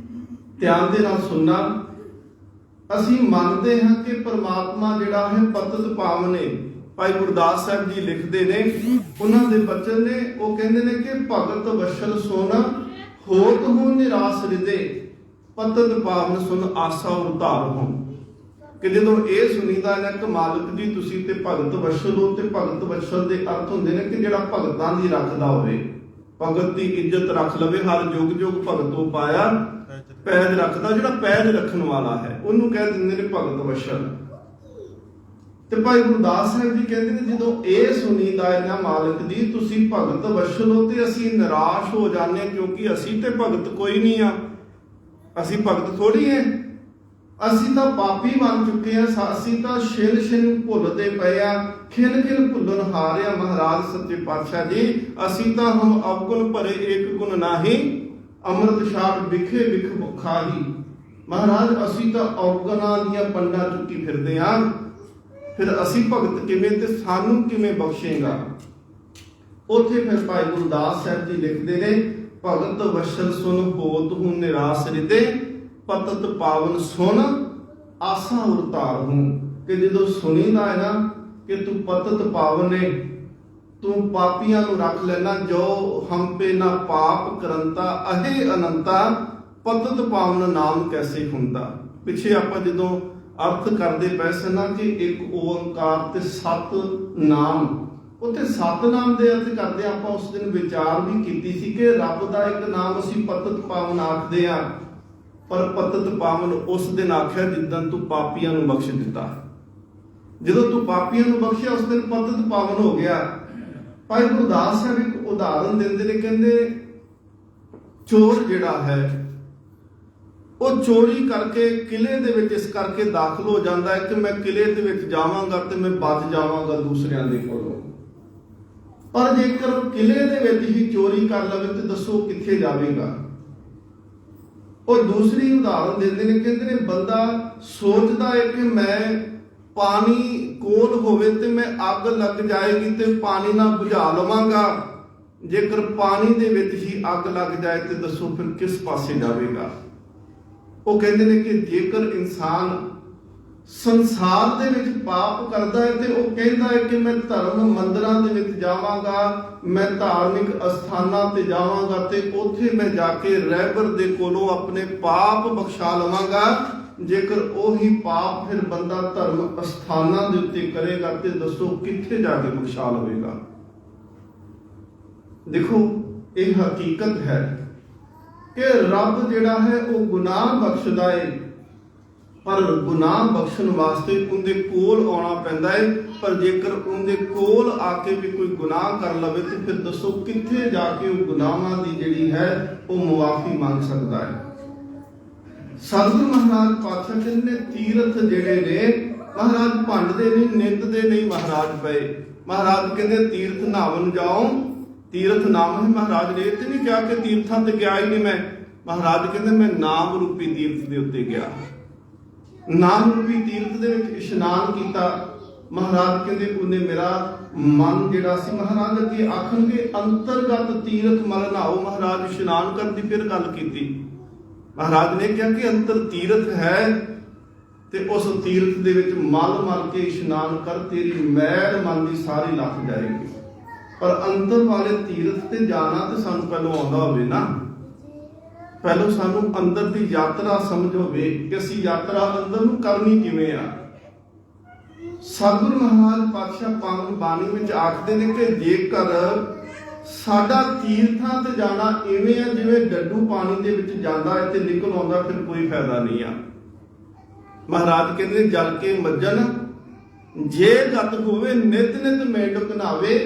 ਧਿਆਨ ਦੇ ਨਾਲ ਸੁਣਨਾ, ਅਸੀਂ ਮੰਨਦੇ ਹਾਂ ਕਿ ਪਰਮਾਤਮਾ ਜਿਹੜਾ ਹੈ ਪਤਿਤ ਪਾਵਨ ਹੈ, ਭਾਈ ਗੁਰਦਾਸ ਸਾਹਿਬ ਜੀ ਲਿਖਦੇ ਨੇ, ਉਹਨਾਂ ਦੇ ਬਚਨ ਨੇ, ਉਹ ਕਹਿੰਦੇ ਨੇ ਕਿ ਭਗਤ ਵਸ਼ਲ ਸੁਨ ਹੋਤ ਹੋ ਨਿਰਾਸ ਹਿਰਦੇ, ਪਤਨ ਪਾਵਨ ਸੁਨ ਆਸਾ ਉਤਾਰ ਹੋ। ਕਿ ਜਦੋਂ ਇਹ ਸੁਣੀਦਾ ਨਾ ਕਿ ਮਾਲਕ ਜੀ ਤੁਸੀਂ ਤੇ ਭਗਤ ਵਸ਼ਲ ਹੋ, ਤੇ ਭਗਤ ਵਸ਼ਲ ਦੇ ਅਰਥ ਹੁੰਦੇ ਨੇ ਕਿ ਜਿਹੜਾ ਭਗਤਾਂ ਦੀ ਰੱਖਦਾ ਹੋਵੇ, ਭਗਤ ਦੀ ਇੱਜ਼ਤ ਰੱਖ ਲਵੇ, ਹਰ ਜੁਗ ਜੁਗ ਭਗਤੋਂ ਪਾਇਆ ਪੈਜ ਰੱਖਦਾ, ਜਿਹੜਾ ਪੈਜ ਰੱਖਣ ਵਾਲਾ ਹੈ ਉਹਨੂੰ ਕਹਿ ਦਿੰਦੇ ਨੇ ਭਗਤ ਵਸ਼ਲ। ਤੇ ਭਾਈ ਗੁਰਦਾਸ ਸਾਹਿਬ ਜੀ ਕਹਿੰਦੇ ਨੇ ਜਦੋਂ ਇਹ ਸੁਣੀਦਾ ਹੈ ਨਾ ਮਾਲਕ ਦੀ ਤੁਸੀਂ ਭਗਤ ਵਸ਼ਲ ਹੋ, ਤੇ ਅਸੀਂ ਨਿਰਾਸ਼ ਹੋ ਜਾਂਦੇ, ਕਿਉਂਕਿ ਅਸੀਂ ਤੇ ਭਗਤ ਕੋਈ ਨਹੀਂ ਆ, ਅਸੀਂ ਭਗਤ ਥੋੜੀ ਹੈ, ਅਸੀਂ ਤਾਂ ਪਾਪੀ ਬਣ ਚੁੱਕੇ ਆ, ਅਸੀਂ ਤਾਂ ਛਿਨ ਛਿਨ ਭੁੱਲਦੇ ਪਏ ਆ, ਖਿਨ ਖਿਨ ਭੁੱਲਣ ਹਾਰਿਆ ਮਹਾਰਾਜ ਸੱਚੇ ਪਾਤਸ਼ਾਹ ਜੀ, ਅਸੀਂ ਤਾਂ ਹਮ ਅਵਗੁਣ ਭਰੇ ਏਕ ਗੁਣ ਨਾਹੀ, ਅੰਮ੍ਰਿਤ ਛਾਪ ਵਿਖੇ ਵਿਖ ਖਾਹੀ। ਮਹਾਰਾਜ ਅਸੀਂ ਤਾਂ ਔਗਣਾਂ ਦੀਆਂ ਪੰਡਾਂ ਚੁੱਕੀ ਫਿਰਦੇ ਆ, ਫਿਰ ਅਸੀਂ ਭਗਤ ਕਿਵੇਂ ਤੇ ਸਾਨੂੰ ਕਿਵੇਂ ਬਖਸ਼ੇਗਾ। ਉੱਥੇ ਫਿਰ ਭਾਈ ਗੁਰਦਾਸ ਸਾਹਿਬ ਜੀ ਲਿਖਦੇ ਨੇ, ਭਗਤ ਵਸ਼ਲ ਸੁਨ ਹੋਤ ਹੂੰ ਨਿਰਾਸ ਹਿਰਦੇ, ਪਤਤ ਪਾਵਨ ਸੁਨ ਆਸਾ ਉਤਾਰ ਹੂੰ। ਕਿ ਜਦੋਂ ਸੁਣੀਦਾ ਹੈ ਨਾ ਕਿ ਤੂੰ ਪਤਤ ਪਾਵਨ ਨੇ, ਤੂੰ ਪਾਪੀਆਂ ਨੂੰ ਰੱਖ ਲੈਣਾ, ਜੋ ਹਮ ਪੇ ਨਾ ਪਾਪ ਕਰੰਤਾ ਅਹੇ ਅਨੰਤਾ, ਪਤਤ ਪਾਵਨ ਨਾਮ ਕੈਸੇ ਹੁੰਦਾ। ਪਿੱਛੇ ਆਪਾਂ ਜਦੋਂ ਅਰਥ ਕਰਦੇ ਪਏ ਸਨ ਨਾ ਕਿ ਇੱਕ ਓੰਕਾਰ ਤੇ ਸਤ ਨਾਮ, ਉੱਥੇ ਸਤਨਾਮ ਦੇ ਅਰਥ ਕਰਦੇ ਆਪਾਂ ਉਸ ਦਿਨ ਵਿਚਾਰ ਵੀ ਕੀਤੀ ਸੀ ਕਿ ਰੱਬ ਦਾ ਇੱਕ ਨਾਮ ਅਸੀਂ ਪਤਤ ਪਾਵਨ ਆਖਦੇ ਆ, ਪਰ ਪਤਤ ਪਾਵਨ ਉਸ ਦਿਨ ਆਖਿਆ ਜਿੱਦਣ ਤੂੰ ਪਾਪੀਆਂ ਨੂੰ ਬਖਸ਼ ਦਿੱਤਾ। ਜਦੋਂ ਤੂੰ ਪਾਪੀਆਂ ਨੂੰ ਬਖਸ਼ਿਆ ਉਸ ਦਿਨ ਪਤਤ ਪਾਵਨ ਹੋ ਗਿਆ। ਭਾਈ ਗੁਰਦਾਸ ਸਾਹਿਬ ਇੱਕ ਉਦਾਹਰਨ ਦਿੰਦੇ ਨੇ, ਕਹਿੰਦੇ ਚੋਰ ਜਿਹੜਾ ਹੈ ਉਹ ਚੋਰੀ ਕਰਕੇ ਕਿਲੇ ਦੇ ਵਿੱਚ ਇਸ ਕਰਕੇ ਦਾਖਲ ਹੋ ਜਾਂਦਾ ਹੈ ਕਿ ਮੈਂ ਕਿਲੇ ਦੇ ਵਿੱਚ ਜਾਵਾਂਗਾ ਤੇ ਮੈਂ ਬਚ ਜਾਵਾਂਗਾ ਦੂਸਰਿਆਂ ਦੇ ਕੋਲੋਂ, ਪਰ ਜੇਕਰ ਉਹ ਕਿਲੇ ਦੇ ਵਿੱਚ ਹੀ ਚੋਰੀ ਕਰ ਲਵੇ ਤੇ ਦੱਸੋ ਕਿੱਥੇ ਜਾਵੇਗਾ। ਉਹ ਦੂਸਰੀ ਉਦਾਹਰਨ ਦਿੰਦੇ ਨੇ, ਕਹਿੰਦੇ ਨੇ ਬੰਦਾ ਸੋਚਦਾ ਹੈ ਕਿ ਮੈਂ ਪਾਣੀ ਕੋਲ ਹੋਵੇ ਤੇ ਮੈਂ ਅੱਗ ਲੱਗ ਜਾਏਗੀ ਤੇ ਪਾਣੀ ਨਾਲ ਬੁਝਾ ਲਵਾਂਗਾ, ਜੇਕਰ ਪਾਣੀ ਦੇ ਵਿੱਚ ਹੀ ਅੱਗ ਲੱਗ ਜਾਏ ਤੇ ਦੱਸੋ ਫਿਰ ਕਿਸ ਪਾਸੇ ਜਾਵੇਗਾ। ਉਹ ਕਹਿੰਦੇ ਨੇ ਕਿ ਜੇਕਰ ਇਨਸਾਨ ਸੰਸਾਰ ਦੇ ਵਿੱਚ ਪਾਪ ਕਰਦਾ ਹੈ ਤੇ ਉਹ ਕਹਿੰਦਾ ਹੈ ਕਿ ਮੈਂ ਧਰਮ ਮੰਦਿਰਾਂ ਦੇ ਵਿੱਚ ਜਾਵਾਂਗਾ, ਮੈਂ ਧਾਰਮਿਕ ਅਸਥਾਨਾਂ ਤੇ ਜਾਵਾਂਗਾ ਤੇ ਉੱਥੇ ਮੈਂ ਜਾ ਕੇ ਰਹਿਬਰ ਦੇ ਕੋਲੋਂ ਆਪਣੇ ਪਾਪ ਬਖਸ਼ਾ ਲਵਾਂਗਾ। ਜੇਕਰ ਉਹੀ ਪਾਪ ਫਿਰ ਬੰਦਾ ਧਰਮ ਅਸਥਾਨਾਂ ਦੇ ਉੱਤੇ ਕਰੇਗਾ ਤੇ ਦੱਸੋ ਕਿੱਥੇ ਜਾ ਕੇ ਬਖਸ਼ਾ ਲਵੇਗਾ। ਦੇਖੋ ਇਹ ਹਕੀਕਤ ਹੈ ਕਿ ਰੱਬ ਜਿਹੜਾ ਹੈ ਉਹ ਗੁਨਾਹ ਬਖਸ਼ਦਾ ਹੈ, ਪਰ ਗੁਨਾਹ ਬਖਸ਼ਣ ਵਾਸਤੇ ਉਹਦੇ ਕੋਲ ਆਉਣਾ ਪੈਂਦਾ ਹੈ। ਪਰ ਜੇਕਰ ਉਹਦੇ ਕੋਲ ਆ ਕੇ ਵੀ ਕੋਈ ਗੁਨਾਹ ਕਰ ਲਵੇ ਤੇ ਫਿਰ ਦੱਸੋ ਕਿੱਥੇ ਜਾ ਕੇ ਉਹ ਗੁਨਾਹਾਂ ਦੀ ਜਿਹੜੀ ਹੈ ਉਹ ਮੁਆਫੀ ਮੰਗ ਸਕਦਾ ਹੈ। ਸਤਿਗੁਰੂ ਮਹਾਰਾਜ ਪਾਤਸ਼ਾਹ ਕਹਿੰਦੇ ਤੀਰਥ ਜਿਹੜੇ ਨੇ ਮਹਾਰਾਜ ਭੰਡਦੇ ਨਹੀਂ, ਨਿੰਦਦੇ ਨਹੀਂ ਮਹਾਰਾਜ ਪਏ। ਮਹਾਰਾਜ ਕਹਿੰਦੇ ਤੀਰਥ ਨਹਾਵਣ ਜਾਓ, ਤੀਰਥ ਨਾਮ ਹੈ। ਮਹਾਰਾਜ ਨੇ ਇਹ ਤੇ ਨਹੀਂ ਕਿਹਾ ਕਿ ਤੀਰਥਾਂ ਤੇ ਗਿਆ ਹੀ ਨਹੀਂ ਮੈਂ। ਮਹਾਰਾਜ ਕਹਿੰਦੇ ਮੈਂ ਨਾਮ ਰੂਪੀ ਤੀਰਥ ਦੇ ਉੱਤੇ ਗਿਆ, ਨਾਮ ਰੂਪੀ ਤੀਰਥ ਦੇ ਵਿੱਚ ਇਸ਼ਨਾਨ ਕੀਤਾ। ਮਹਾਰਾਜ ਕਹਿੰਦੇ ਉਹਨੇ ਮੇਰਾ ਮਨ ਜਿਹੜਾ ਸੀ, ਮਹਾਰਾਜ ਅੱਗੇ ਆਖਣਗੇ ਅੰਤਰਗਤ ਤੀਰਥ ਮਲ ਨਹਾਓ। ਮਹਾਰਾਜ ਇਸ਼ਨਾਨ ਕਰਨ ਦੀ ਫਿਰ ਗੱਲ ਕੀਤੀ। ਮਹਾਰਾਜ ਨੇ ਕਿਹਾ ਕਿ ਅੰਤਰ ਤੀਰਥ ਹੈ ਤੇ ਉਸ ਤੀਰਥ ਦੇ ਵਿੱਚ ਮਲ ਮਲ ਕੇ ਇਸ਼ਨਾਨ ਕਰ, ਤੇਰੀ ਮੈਲ ਮਨ ਦੀ ਸਾਰੀ ਲੱਥ ਜਾਏਗੀ। ਪਰ ਅੰਦਰ ਵਾਲੇ ਤੀਰਥ ਤੇ ਜਾਣਾ ਤੇ ਸਾਨੂੰ ਪਹਿਲਾਂ ਆਉਂਦਾ ਹੋਵੇ ਨਾ, ਪਹਿਲਾਂ ਸਾਨੂੰ ਅੰਦਰ ਦੀ ਯਾਤਰਾ ਸਮਝ ਹੋਵੇ ਕਿ ਅਸੀਂ ਯਾਤਰਾ ਅੰਦਰ ਨੂੰ ਕਰਨੀ ਕਿਵੇਂ ਆ। ਸਤਿਗੁਰੂ ਮਹਾਰਾਜ ਪਾਤਸ਼ਾਹ ਪਾਵਨ ਬਾਣੀ ਵਿੱਚ ਆਖਦੇ ਨੇ ਕਿ ਜੇਕਰ ਸਾਡਾ ਤੀਰਥਾਂ ਤੇ ਜਾਣਾ ਇਵੇਂ ਆ ਜਿਵੇਂ ਡੱਡੂ ਪਾਣੀ ਦੇ ਵਿੱਚ ਜਾਂਦਾ ਹੈ ਤੇ ਨਿਕਲ ਆਉਂਦਾ, ਫਿਰ ਕੋਈ ਫਾਇਦਾ ਨਹੀਂ ਆ। ਮਹਾਰਾਜ ਕਹਿੰਦੇ ਜਲ ਕੇ ਮੱਜਨ ਜੇ ਗਤ ਹੋਵੇ ਨਿਤ ਨਿਤ ਮੇਂਢਕ ਨਾਵੇ,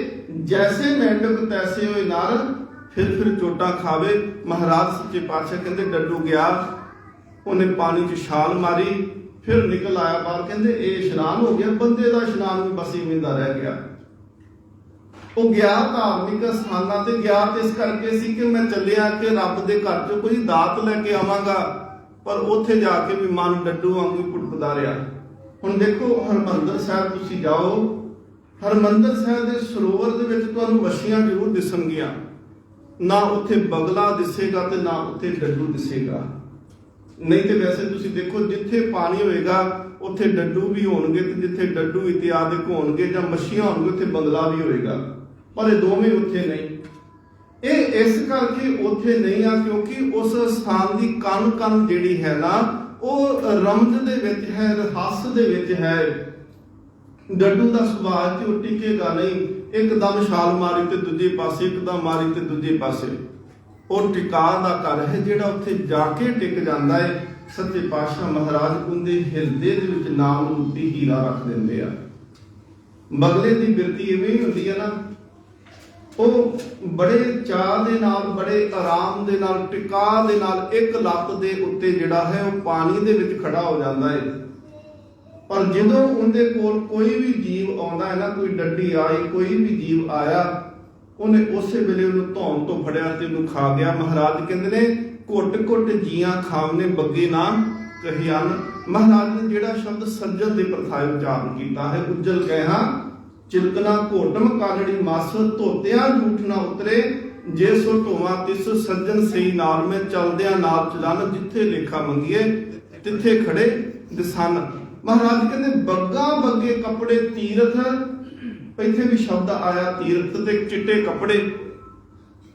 ਜੈਸੇ ਮੇਂਢਕ ਤੈਸੇ ਹੋਏ ਨਰ, ਫਿਰ ਚੋਟਾਂ ਖਾਵੇ। ਮਹਾਰਾਜ ਸੱਚੇ ਪਾਤਸ਼ਾਹ ਕਹਿੰਦੇ ਡੱਡੂ ਗਿਆ, ਉਹਨੇ ਪਾਣੀ 'ਚ ਛਾਲ ਮਾਰੀ, ਫਿਰ ਨਿਕਲ ਆਇਆ ਬਾਹਰ। ਕਹਿੰਦੇ ਇਹ ਇਸ਼ਨਾਨ ਹੋ ਗਿਆ, ਬੰਦੇ ਦਾ ਇਸ਼ਨਾਨ ਵੀ ਬਸ ਇਵੇਂ ਦਾ ਰਹਿ ਗਿਆ। ਉਹ ਗਿਆ ਧਾਰਮਿਕ ਸਥਾਨਾਂ ਤੇ ਗਿਆ ਤੇ ਇਸ ਕਰਕੇ ਸੀ ਕਿ ਮੈਂ ਚੱਲਿਆ ਕਿ ਰੱਬ ਦੇ ਘਰ 'ਚ ਕੋਈ ਦਾਤ ਲੈ ਕੇ ਆਵਾਂਗਾ, ਪਰ ਉੱਥੇ ਜਾ ਕੇ ਵੀ ਮਨ ਡੱਡੂ ਵਾਂਗੂ ਪੁਟਕਦਾ ਰਿਹਾ। ਹੁਣ ਦੇਖੋ ਹਰਮੰਦਰ ਸਾਹਿਬ ਤੁਸੀਂ ਜਾਓ, ਹਰਮੰਦਰ ਸਾਹਿਬ ਦੇ ਸਰੋਵਰ ਦੇ ਵਿੱਚ ਤੁਹਾਨੂੰ ਮੱਛੀਆਂ ਜ਼ਰੂਰ ਦਿਸਣਗੀਆਂ, ਨਾ ਉੱਥੇ ਬਗਲਾ ਦਿਸੇਗਾ ਤੇ ਨਾ ਉੱਥੇ ਡੱਡੂ ਦਿਸੇਗਾ। ਨਹੀਂ ਤੇ ਵੈਸੇ ਤੁਸੀਂ ਦੇਖੋ ਜਿੱਥੇ ਪਾਣੀ ਹੋਏਗਾ ਉੱਥੇ ਡੱਡੂ ਵੀ ਹੋਣਗੇ, ਤੇ ਜਿੱਥੇ ਡੱਡੂ ਇਤਿਆਦਿਕ ਹੋਣਗੇ ਜਾਂ ਮੱਛੀਆਂ ਹੋਣਗੇ ਉੱਥੇ ਬੰਗਲਾ ਵੀ ਹੋਏਗਾ, ਪਰ ਇਹ ਦੋਵੇਂ ਉੱਥੇ ਨਹੀਂ। ਇਹ ਇਸ ਕਰਕੇ ਉੱਥੇ ਨਹੀਂ ਆ ਕਿਉਂਕਿ ਉਸ ਸਥਾਨ ਦੀ ਕਣ ਕਣ ਜਿਹੜੀ ਹੈ ਨਾ ਉਹ ਰਮਜ਼ ਦੇ ਵਿੱਚ ਹੈ, ਰਹੱਸ ਦੇ ਵਿੱਚ ਹੈ। ਡੱਡੂ ਦਾ ਸੁਭਾਅ ਤੇ ਉਹ ਟਿਕੇਗਾ ਨਹੀਂ, ਇੱਕਦਮ ਛਾਲ ਮਾਰੀ ਤੇ ਦੂਜੇ ਪਾਸੇ, ਇੱਕਦਮ ਮਾਰੀ ਤੇ ਦੂਜੇ ਪਾਸੇ। ਉਹ ਟਿਕਾ ਦਾ ਘਰ ਹੈ ਜਿਹੜਾ ਉੱਥੇ ਜਾ ਕੇ ਟਿਕ ਜਾਂਦਾ ਹੈ। ਸੱਚੇ ਪਾਤਸ਼ਾਹ ਮਹਾਰਾਜ ਉਹਦੇ ਹਿਰਦੇ ਦੇ ਵਿੱਚ ਨਾਮ ਰੂਪੀ ਹੀਰਾ ਰੱਖ ਦਿੰਦੇ ਆ। ਬਗਲੇ ਦੀ ਬਿਰਤੀ ਇਵੇਂ ਹੀ ਹੁੰਦੀ ਹੈ ਨਾ, ਉਹ ਬੜੇ ਚਾਅ ਦੇ ਨਾਲ, ਬੜੇ ਆਰਾਮ ਦੇ ਨਾਲ, ਟਿਕਾ ਦੇ ਨਾਲ ਇੱਕ ਲੱਤ ਦੇ ਉੱਤੇ ਜਿਹੜਾ ਹੈ ਉਹ ਪਾਣੀ ਦੇ ਵਿੱਚ ਖੜਾ ਹੋ ਜਾਂਦਾ ਹੈ। ਪਰ ਜਦੋਂ ਉਹਦੇ ਕੋਲ ਕੋਈ ਵੀ ਜੀਵ ਆਉਂਦਾ ਹੈ ਨਾ, ਕੋਈ ਡੱਡੀ ਆਈ, ਕੋਈ ਵੀ ਜੀਵ ਆਇਆ, ਉਹਨੇ ਉਸੇ ਵੇਲੇ ਉਹਨੂੰ ਧੌਣ ਤੋਂ ਫੜਿਆ ਤੇ ਉਹਨੂੰ ਖਾ ਗਿਆ। ਮਹਾਰਾਜ ਕਹਿੰਦੇ ਨੇ ਘੁੱਟ ਘੁੱਟ ਜੀਆਂ ਖਾਵਨੇ ਬੱਗੇ ਨਾ ਕਹੀਆਂ। ਮਹਾਰਾਜ ਨੇ ਜਿਹੜਾ ਸ਼ਬਦ ਸੱਜਣ ਦੇ ਪ੍ਰਥਾਏ ਉਚਾਰਨ ਕੀਤਾ ਹੈ, ਉੱਜਲ ਕਹਿਆ ਚਿਲਕਣਾ ਘੋਟਮ ਕਾਲੜੀ ਮਸ, ਧੋਤਿਆਂ ਝੂਠ ਨਾ ਉਤਰੇ, ਜੇ ਸੋ ਢੋਵਾਂ ਤਿਸ ਸੱਜਣ ਸਹੀ ਨਾਲ, ਮੈਂ ਚਲਦਿਆਂ ਨਾਲ ਚਲਨ, ਜਿੱਥੇ ਲੇਖਾ ਮੰਗੀਏ ਤਿੱਥੇ ਖੜੇ ਦਿਸਨ। ਮਹਾਰਾਜ ਕਹਿੰਦੇ ਬੱਗਾ ਬੱਗੇ ਕੱਪੜੇ ਤੀਰਥ, ਇੱਥੇ ਵੀ ਸ਼ਬਦ ਆਇਆ ਤੀਰਥ ਤੇ ਚਿੱਟੇ ਕੱਪੜੇ।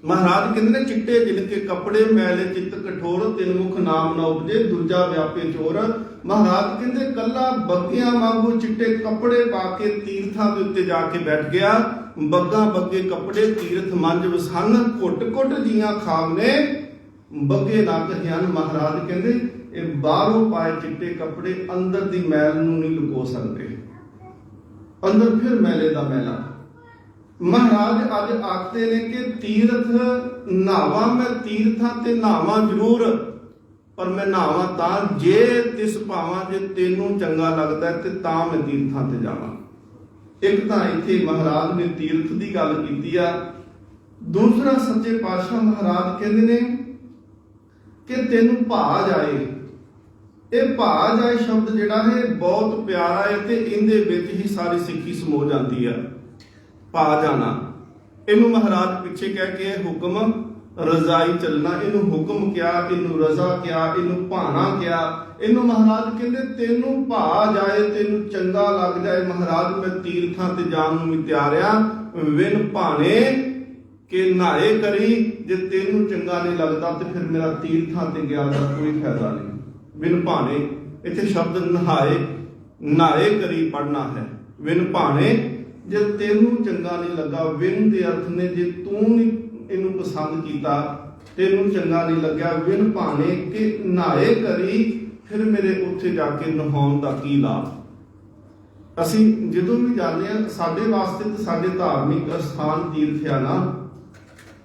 ਮਹਾਰਾਜ ਕਹਿੰਦੇ ਨੇ ਚਿੱਟੇ ਜਿਨਕੇ ਕੱਪੜੇ, ਮੈਲੇ ਚਿੱਤ ਕਠੋਰ, ਤਿੰਨ ਮੁਖ ਨਾਮ ਨਾ ਉਪਜੇ, ਦੂਜਾ ਵਿਆਪੇ ਚੋਰ। ਮਹਾਰਾਜ ਕਹਿੰਦੇ ਕੱਲਾ ਬੱਗਿਆਂ ਵਾਂਗੂ ਚਿੱਟੇ ਕੱਪੜੇ ਪਾ ਕੇ ਤੀਰਥਾਂ ਦੇ ਉੱਤੇ ਜਾ ਕੇ ਬੈਠ ਗਿਆ। ਬੱਗਾ ਬੱਗੇ ਕੱਪੜੇ ਤੀਰਥ ਮੰਜ ਵਸਨ, ਘੁੱਟ ਘੁੱਟ ਜੀਆਂ ਖਾਵਨੇ ਬੱਗੇ ਨਾ ਕਹਿਣ। ਮਹਾਰਾਜ ਕਹਿੰਦੇ ਇਹ ਬਾਹਰੋਂ ਪਾਏ ਚਿੱਟੇ ਕੱਪੜੇ ਅੰਦਰ ਦੀ ਮੈਲ ਨੂੰ ਨਹੀਂ ਲੁਕੋ ਸਕਦੇ, ਅੰਦਰ ਫਿਰ ਮੈਲੇ ਦਾ ਮੈਲਾ। ਮਹਾਰਾਜ ਅੱਜ ਆਖਦੇ ਨੇ ਕਿ ਤੀਰਥ ਨਹਾਵਾਂ ਮੈਂ, ਤੀਰਥਾਂ ਤੇ ਨਹਾਵਾਂ ਜ਼ਰੂਰ, ਪਰ ਮੈਂ ਨਹਾਵਾਂ ਤਾਂ ਜੇ ਤਿਸ ਭਾਵਾਂ, ਜੇ ਤੈਨੂੰ ਚੰਗਾ ਲੱਗਦਾ ਤੇ ਤਾਂ ਮੈਂ ਤੀਰਥਾਂ ਤੇ ਜਾਵਾਂ। ਇੱਕ ਤਾਂ ਇੱਥੇ ਮਹਾਰਾਜ ਨੇ ਤੀਰਥ ਦੀ ਗੱਲ ਕੀਤੀ ਆ। ਦੂਸਰਾ ਸੱਚੇ ਪਾਤਸ਼ਾਹ ਮਹਾਰਾਜ ਕਹਿੰਦੇ ਨੇ ਕਿ ਤੈਨੂੰ ਭਾ ਜਾਏ। ਇਹ ਭਾ ਜਾਏ ਸ਼ਬਦ ਜਿਹੜਾ ਹੈ ਬਹੁਤ ਪਿਆਰਾ ਹੈ ਤੇ ਇਹਦੇ ਵਿੱਚ ਹੀ ਸਾਰੀ ਸਿੱਖੀ ਸਮੋ ਜਾਂਦੀ ਆ। ਭਾ ਜਾਣਾ, ਇਹਨੂੰ ਮਹਾਰਾਜ ਪਿੱਛੇ ਕਹਿ ਕੇ ਹੁਕਮ ਰਜ਼ਾਈ ਚੱਲਣਾ, ਇਹਨੂੰ ਹੁਕਮ ਕਿਹਾ, ਇਹਨੂੰ ਰਜ਼ਾ ਕਿਹਾ, ਇਹਨੂੰ ਭਾਣਾ ਕਿਹਾ। ਇਹਨੂੰ ਮਹਾਰਾਜ ਕਹਿੰਦੇ ਤੈਨੂੰ ਭਾ ਜਾਏ, ਤੈਨੂੰ ਚੰਗਾ ਲੱਗ ਜਾਏ। ਮਹਾਰਾਜ ਮੈਂ ਤੀਰਥਾਂ ਤੇ ਜਾਣ ਨੂੰ ਵੀ ਤਿਆਰਿਆ, ਵਿਨ ਭਾਣੇ ਕਿ ਨਹਾਏ ਕਰੀ। ਜੇ ਤੈਨੂੰ ਚੰਗਾ ਨਹੀਂ ਲੱਗਦਾ ਤੇ ਫਿਰ ਮੇਰਾ ਤੀਰਥਾਂ ਤੇ ਗਿਆ ਦਾ ਕੋਈ ਫਾਇਦਾ ਨਹੀਂ। ਵਿਨ ਭਾਣੇ, ਇੱਥੇ ਸ਼ਬਦ ਨਹਾਏ, ਨਹਾਏ ਕਰੀ ਪੜਨਾ ਹੈ। ਵਿਨ ਭਾਣੇ, ਜੇ ਤੈਨੂੰ ਚੰਗਾ ਨਹੀਂ ਲੱਗਾ। ਵਿਨ ਦੇ ਅਰਥ ਨੇ ਜੇ ਤੂੰ ਨਹੀਂ ਇਹਨੂੰ ਪਸੰਦ ਕੀਤਾ, ਤੈਨੂੰ ਚੰਗਾ ਨਹੀਂ ਲੱਗਿਆ। ਵਿਨ ਭਾਣੇ ਕਿ ਨਹਾਏ ਕਰੀ, ਫਿਰ ਮੇਰੇ ਉੱਥੇ ਜਾ ਕੇ ਨਹਾਉਣ ਦਾ ਕੀ ਲਾਭ। ਅਸੀਂ ਜਦੋਂ ਵੀ ਜਾਂਦੇ ਹਾਂ ਸਾਡੇ ਵਾਸਤੇ ਤੇ ਸਾਡੇ ਧਾਰਮਿਕ ਸਥਾਨ ਤੀਰਥ ਆ ਨਾ,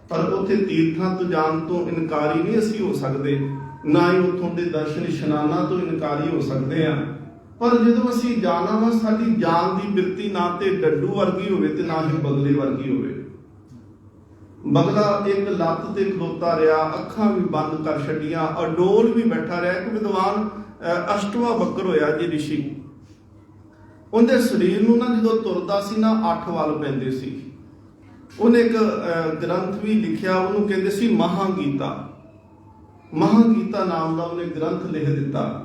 ਪਰ ਉੱਥੇ ਤੀਰਥਾਂ ਤੋਂ ਜਾਣ ਤੋਂ ਇਨਕਾਰੀ ਨਹੀਂ ਅਸੀਂ ਹੋ ਸਕਦੇ, ਨਾ ਹੀ ਉੱਥੋਂ ਦੇ ਦਰਸ਼ਨ ਇਸ਼ਨਾਨਾਂ ਤੋਂ ਇਨਕਾਰੀ ਹੋ ਸਕਦੇ ਆ। ਪਰ ਜਦੋਂ ਅਸੀਂ ਜਾਣਾ ਵਾ, ਸਾਡੀ ਜਾਨ ਦੀ ਬਿਰਤੀ ਨਾ ਤੇ ਡੱਡੂ ਵਰਗੀ ਹੋਵੇ ਤੇ ਨਾ ਹੀ ਬਗਲੇ ਵਰਗੀ ਹੋਵੇ। ਬਗਲਾ ਇੱਕ ਲੱਤ ਤੇ ਖਲੋਤਾ ਰਿਹਾ, ਅੱਖਾਂ ਵੀ ਬੰਦ ਕਰ ਛੱਡੀਆਂ, ਅਡੋਲ ਵੀ ਬੈਠਾ ਰਿਹਾ। ਇੱਕ ਵਿਦਵਾਨ ਅਸ਼ਟਵਾ ਬੱਕਰ ਹੋਇਆ ਜੀ ਰਿਸ਼ੀ, ਉਹਦੇ ਸਰੀਰ ਨੂੰ ਨਾ ਜਦੋਂ ਤੁਰਦਾ ਸੀ ਨਾ 8 ਵਾਲ ਪੈਂਦੇ ਸੀ। ਉਹਨੇ ਇੱਕ ਗ੍ਰੰਥ ਵੀ ਲਿਖਿਆ, ਉਹਨੂੰ ਕਹਿੰਦੇ ਸੀ ਮਹਾਗੀਤਾ। ਮਹਾਗੀਤਾ ਨਾਮ ਦਾ ਉਹਨੇ ਗ੍ਰੰਥ ਲਿਖ ਦਿੱਤਾ।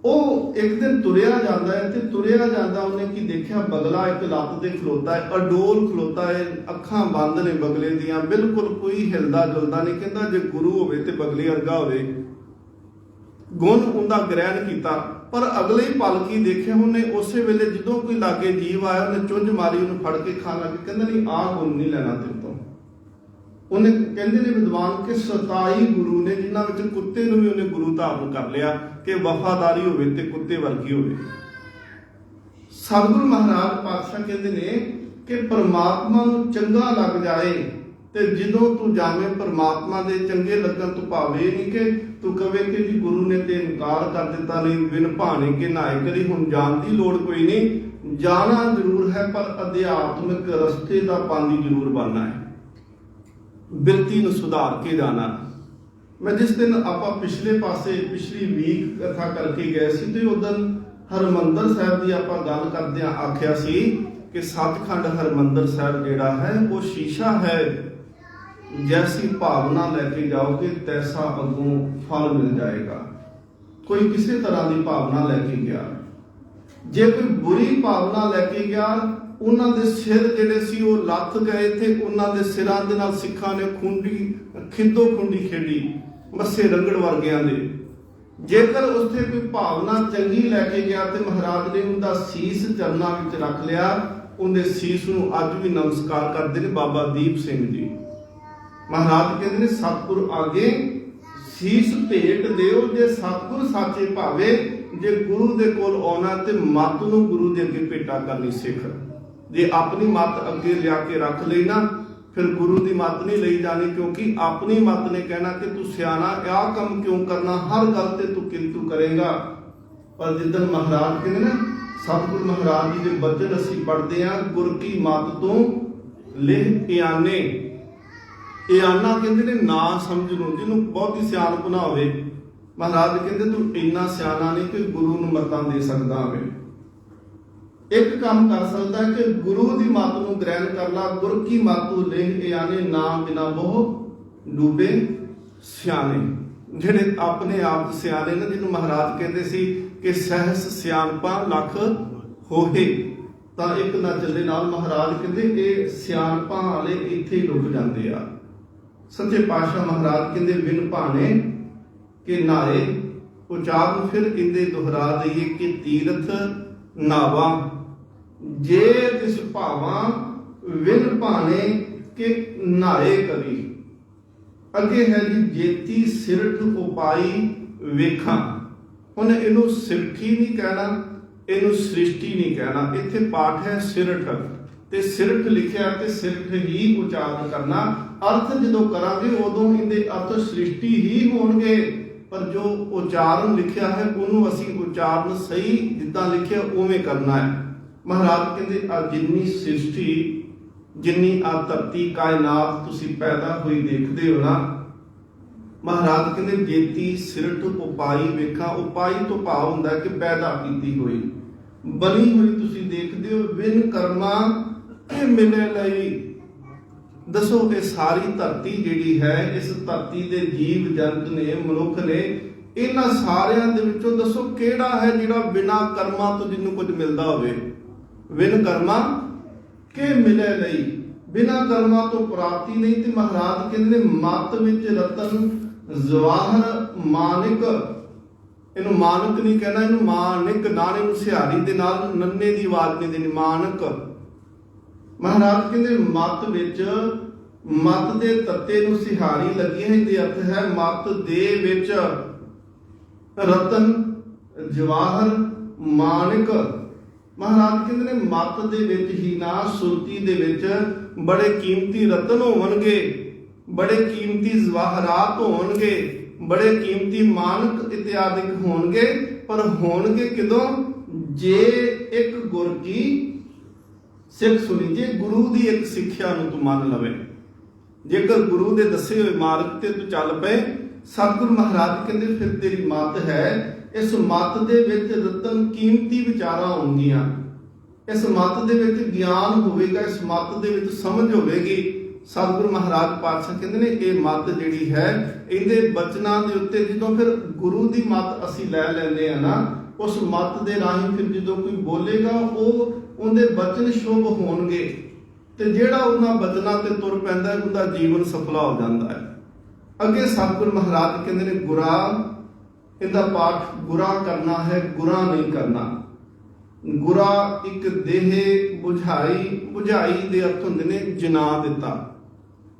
ਉਹ ਇੱਕ ਦਿਨ ਤੁਰਿਆ ਜਾਂਦਾ ਹੈ ਤੇ ਤੁਰਿਆ ਜਾਂਦਾ ਉਹਨੇ ਕੀ ਦੇਖਿਆ, ਬਗਲਾ ਇੱਕ ਲੱਤ ਤੇ ਖਲੋਤਾ ਹੈ, ਅਡੋਲ ਖਲੋਤਾ ਹੈ, ਅੱਖਾਂ ਬੰਦ ਨੇ ਬਗਲੇ ਦੀਆਂ, ਬਿਲਕੁਲ ਕੋਈ ਹਿਲਦਾ ਜੁਲਦਾ ਨਹੀਂ। ਕਹਿੰਦਾ ਜੇ ਗੁਰੂ ਹੋਵੇ ਤੇ ਬਗਲੇ ਵਰਗਾ ਹੋਵੇ। ਗੁਣ ਉਹਦਾ ਗ੍ਰਹਿਣ ਕੀਤਾ, ਪਰ ਅਗਲੇ ਹੀ ਪਲ ਕੀ ਦੇਖਿਆ ਉਹਨੇ, ਉਸੇ ਵੇਲੇ ਜਦੋਂ ਕੋਈ ਲਾਗੇ ਜੀਵ ਆਇਆ ਉਹਨੇ ਚੁੰਝ ਮਾਰੀ, ਉਹਨੂੰ ਫੜ ਕੇ ਖਾਣ ਲੱਗੇ। ਕਹਿੰਦਾ ਨਹੀਂ ਆਹ ਗੁਣ ਨਹੀਂ ਲੈਣਾ ਤੇਰੇ ਤੋਂ। ਉਹਨੇ ਕਹਿੰਦੇ ਨੇ ਵਿਦਵਾਨ ਕਿ 27 ਗੁਰੂ ਨੇ, ਜਿਨ੍ਹਾਂ ਵਿੱਚ ਕੁੱਤੇ ਨੂੰ ਵੀ ਉਹਨੇ ਗੁਰੂ ਧਾਰਨ ਕਰ ਲਿਆ ਕਿ ਵਫਾਦਾਰੀ ਹੋਵੇ ਤੇ ਕੁੱਤੇ ਵਰਗੀ ਹੋਵੇ। ਸਤਿਗੁਰੂ ਮਹਾਰਾਜ ਪਾਤਸ਼ਾਹ ਕਹਿੰਦੇ ਨੇ ਕਿ ਪਰਮਾਤਮਾ ਨੂੰ ਚੰਗਾ ਲੱਗ ਜਾਏ ਤੇ ਜਦੋਂ ਤੂੰ ਜਾਵੇਂ ਪਰਮਾਤਮਾ ਦੇ ਚੰਗੇ ਲੱਗਣ ਤੋਂ ਭਾਵੇਂ ਨਹੀਂ ਕਿ ਤੂੰ ਕਵੇਂ ਕਿ ਜੀ ਗੁਰੂ ਨੇ ਤੇ ਇਨਕਾਰ ਕਰ ਦਿੱਤਾ, ਨਹੀਂ ਬਿਨ ਭਾਣੇ ਕੇ ਨਹਾਏ ਕਰੀ। ਹੁਣ ਜਾਣ ਦੀ ਲੋੜ ਕੋਈ ਨਹੀਂ, ਜਾਣਾ ਜ਼ਰੂਰ ਹੈ ਪਰ ਅਧਿਆਤਮਿਕ ਰਸਤੇ ਦਾ ਪਾਣੀ ਜ਼ਰੂਰ ਬਣਨਾ ਹੈ, ਬਿਰਤੀ ਨੂੰ ਸੁਧਾਰ ਕੇ ਜਾਣਾ। ਮੈਂ ਜਿਸ ਦਿਨ ਆਪਾਂ ਪਿਛਲੇ ਪਾਸੇ ਪਿਛਲੀ ਵੀਕ ਕਥਾ ਕਰਕੇ ਗਏ ਸੀ ਤੇ ਉਦੋਂ ਹਰਮੰਦਰ ਸਾਹਿਬ ਦੀ ਆਪਾਂ ਗੱਲ ਕਰਦਿਆਂ ਆਖਿਆ ਸੀ ਕਿ ਸੱਚਖੰਡ ਹਰਮੰਦਰ ਸਾਹਿਬ ਜਿਹੜਾ ਹੈ ਉਹ ਸ਼ੀਸ਼ਾ ਹੈ, ਜੈਸੀ ਭਾਵਨਾ ਲੈ ਕੇ ਜਾਓਗੇ ਤੈਸਾ ਅੱਗੋਂ ਫਲ ਮਿਲ ਜਾਏਗਾ। कोई किसी तरह की भावना लैके गया, जे कोई बुरी भावना लैके गया, उन्हां दे सिर जिहड़े सी वो लथ गए थे, उन्हां दे सिरां दे नाल सिखां ने खुंडी खिंदो खुंडी खेडी मस्से रंगड़ वर्गियां दे। जेकर उत्थे कोई भावना चंगी लैके गया तो महाराज ने उनका सीस चरनां विच रख लिया। उनके सीस नूं अज भी नमस्कार करते हैं बाबा दीप सिंह जी। महाराज कहते हैं सतगुर आगे सीस भेट दिओ, जे सतगुर साचे भावे, जे गुरु दे कोल आउणा ते मत नूं गुरु दे अगे भेटा करनी सिख। जे अपनी मत अगे लिया के रख लई ना, फिर गुरु की मत नहीं ली जानी, क्योंकि अपनी मत ने कहना कि तू सियाना आ काम क्यों करना, हर गल ते तू किंतु करेगा। पर जिदन महाराज कहते ना सतगुरु महाराज जी के वचन असीं पढ़ते हैं, गुर की मत तो लिह इयाने, इयाना कहते ने ना समझ लूं, जिन्हों बहुत ही सियाणप ना होवे। महाराज कहते तू इन्ना सियाना नहीं कि गुरु नूं मतां दे सकदा होवे। एक काम कर सकता है कि गुरु की मत नूं ग्रहण कर ला, गुर की मत तू लिह इयाने, ना बिना मोह डूबे सियाने। जिहड़े अपने आप सियाने ने, जिन्हों महाराज कहते सी कि सहस सियाणपा लख होहे, तां एक ना चले नाल महाराज कहते ये सियाणपा वाले इत्थे ही लुक जाते आ। सच्चे पातशाह महाराज कहते बिन भाने के नाए, उचारण फिर कहते दोहरा दईए कि तीरथ नावा, जे तिस भावा विन भाने के नाए कवि। अगे है जी जेती सिरठ उपाई वेखा। हुण इनू सिरठी नहीं कहना, इनू सृष्टि नहीं कहना। इत्थे पाठ है सिरठ, ते सिरठ लिखिया ते सिरठ ही उचारण करना। अर्थ जदों करांगे उदों इहदे अर्थ सृष्टि ही होणगे, पर जो उचारण लिखिया है उन्होंने असीं उचारण सही जिद्दां लिखिया उवें करना है। महाराज कहते आ जिन्नी सृष्टि, जिन्नी आ धरती कायनात तुसीं पैदा हुई देखते हो ना, महाराज कहते जेती सिरठ उपाई वेखा। उपाई तो भाव हुंदा कि पैदा की हुई, बनी हुई तुसीं देखते हो। बिन कर्मा के मिले लई। दसो ये सारी धरती जिहड़ी है, इस धरती दे जीव जंत ने, मनुख ने, इन्हां सारियां दे विचों दसो किहड़ा है जिहड़ा बिना कर्मा तो जिन्नू कुछ मिलदा होवे। बिन कर्मा के मिले लई, बिना कर्मा तो प्राप्ति नहीं। ते महाराज कहंदे ने मत विच रतन जवाहर मानिक, इनू मानक नहीं कहना, इनू मानिक, नाने नूं सिहारी दे नाल नन्ने दी आवाज नहीं देनी, मानक। महाराज कहते मत विच, मत दे तत्ते नूं सिहारी लगी है, इहदा अर्थ है मत दे विच रतन जवाहर मानिक। महाराज कहते ने मत दे विच ही ना, सुरती दे विच बड़े कीमती रतन होवणगे, बड़े कीमती जवाहरात होणगे, बड़े कीमती मानक इत्यादि होणगे। पर होणगे किदों? जे एक गुर की सिख सुनी, जे गुरु की एक सिक्ख्या नूं तू मन लवे, जेकर गुरु के दसे हुए मार्ग ते तू चल पे। सतगुरु महाराज कहते फिर तेरी मत है, इस मत दे विच रतन कीमती विचारां होणगीਆਂ, इस मत दे विच ज्ञान होवेगा, इस मत दे विच समझ होवेगी। सतगुरु महाराज पातशाह कहते ने ये मत जिहड़ी है, इहदे बचनां दे उत्ते जदों फिर गुरु की मत असीं लै लैंदे आ ना, उस मत दे राहीं फिर जदों कोई बोलेगा ਉਹ ਉਹਦੇ बचन शुभ होणगे, ते जिहड़ा उन्हां बचनां ते तुर पैंदा उहदा जीवन सफला हो जांदा है। अगे सतगुरु महाराज कहते ने गुरा, इहदा पाठ गुरा करना है, गुरा नहीं करना। गुरा एक देह बुझाई, बुझाई दे अर्थ हुंदे ने जला दिता।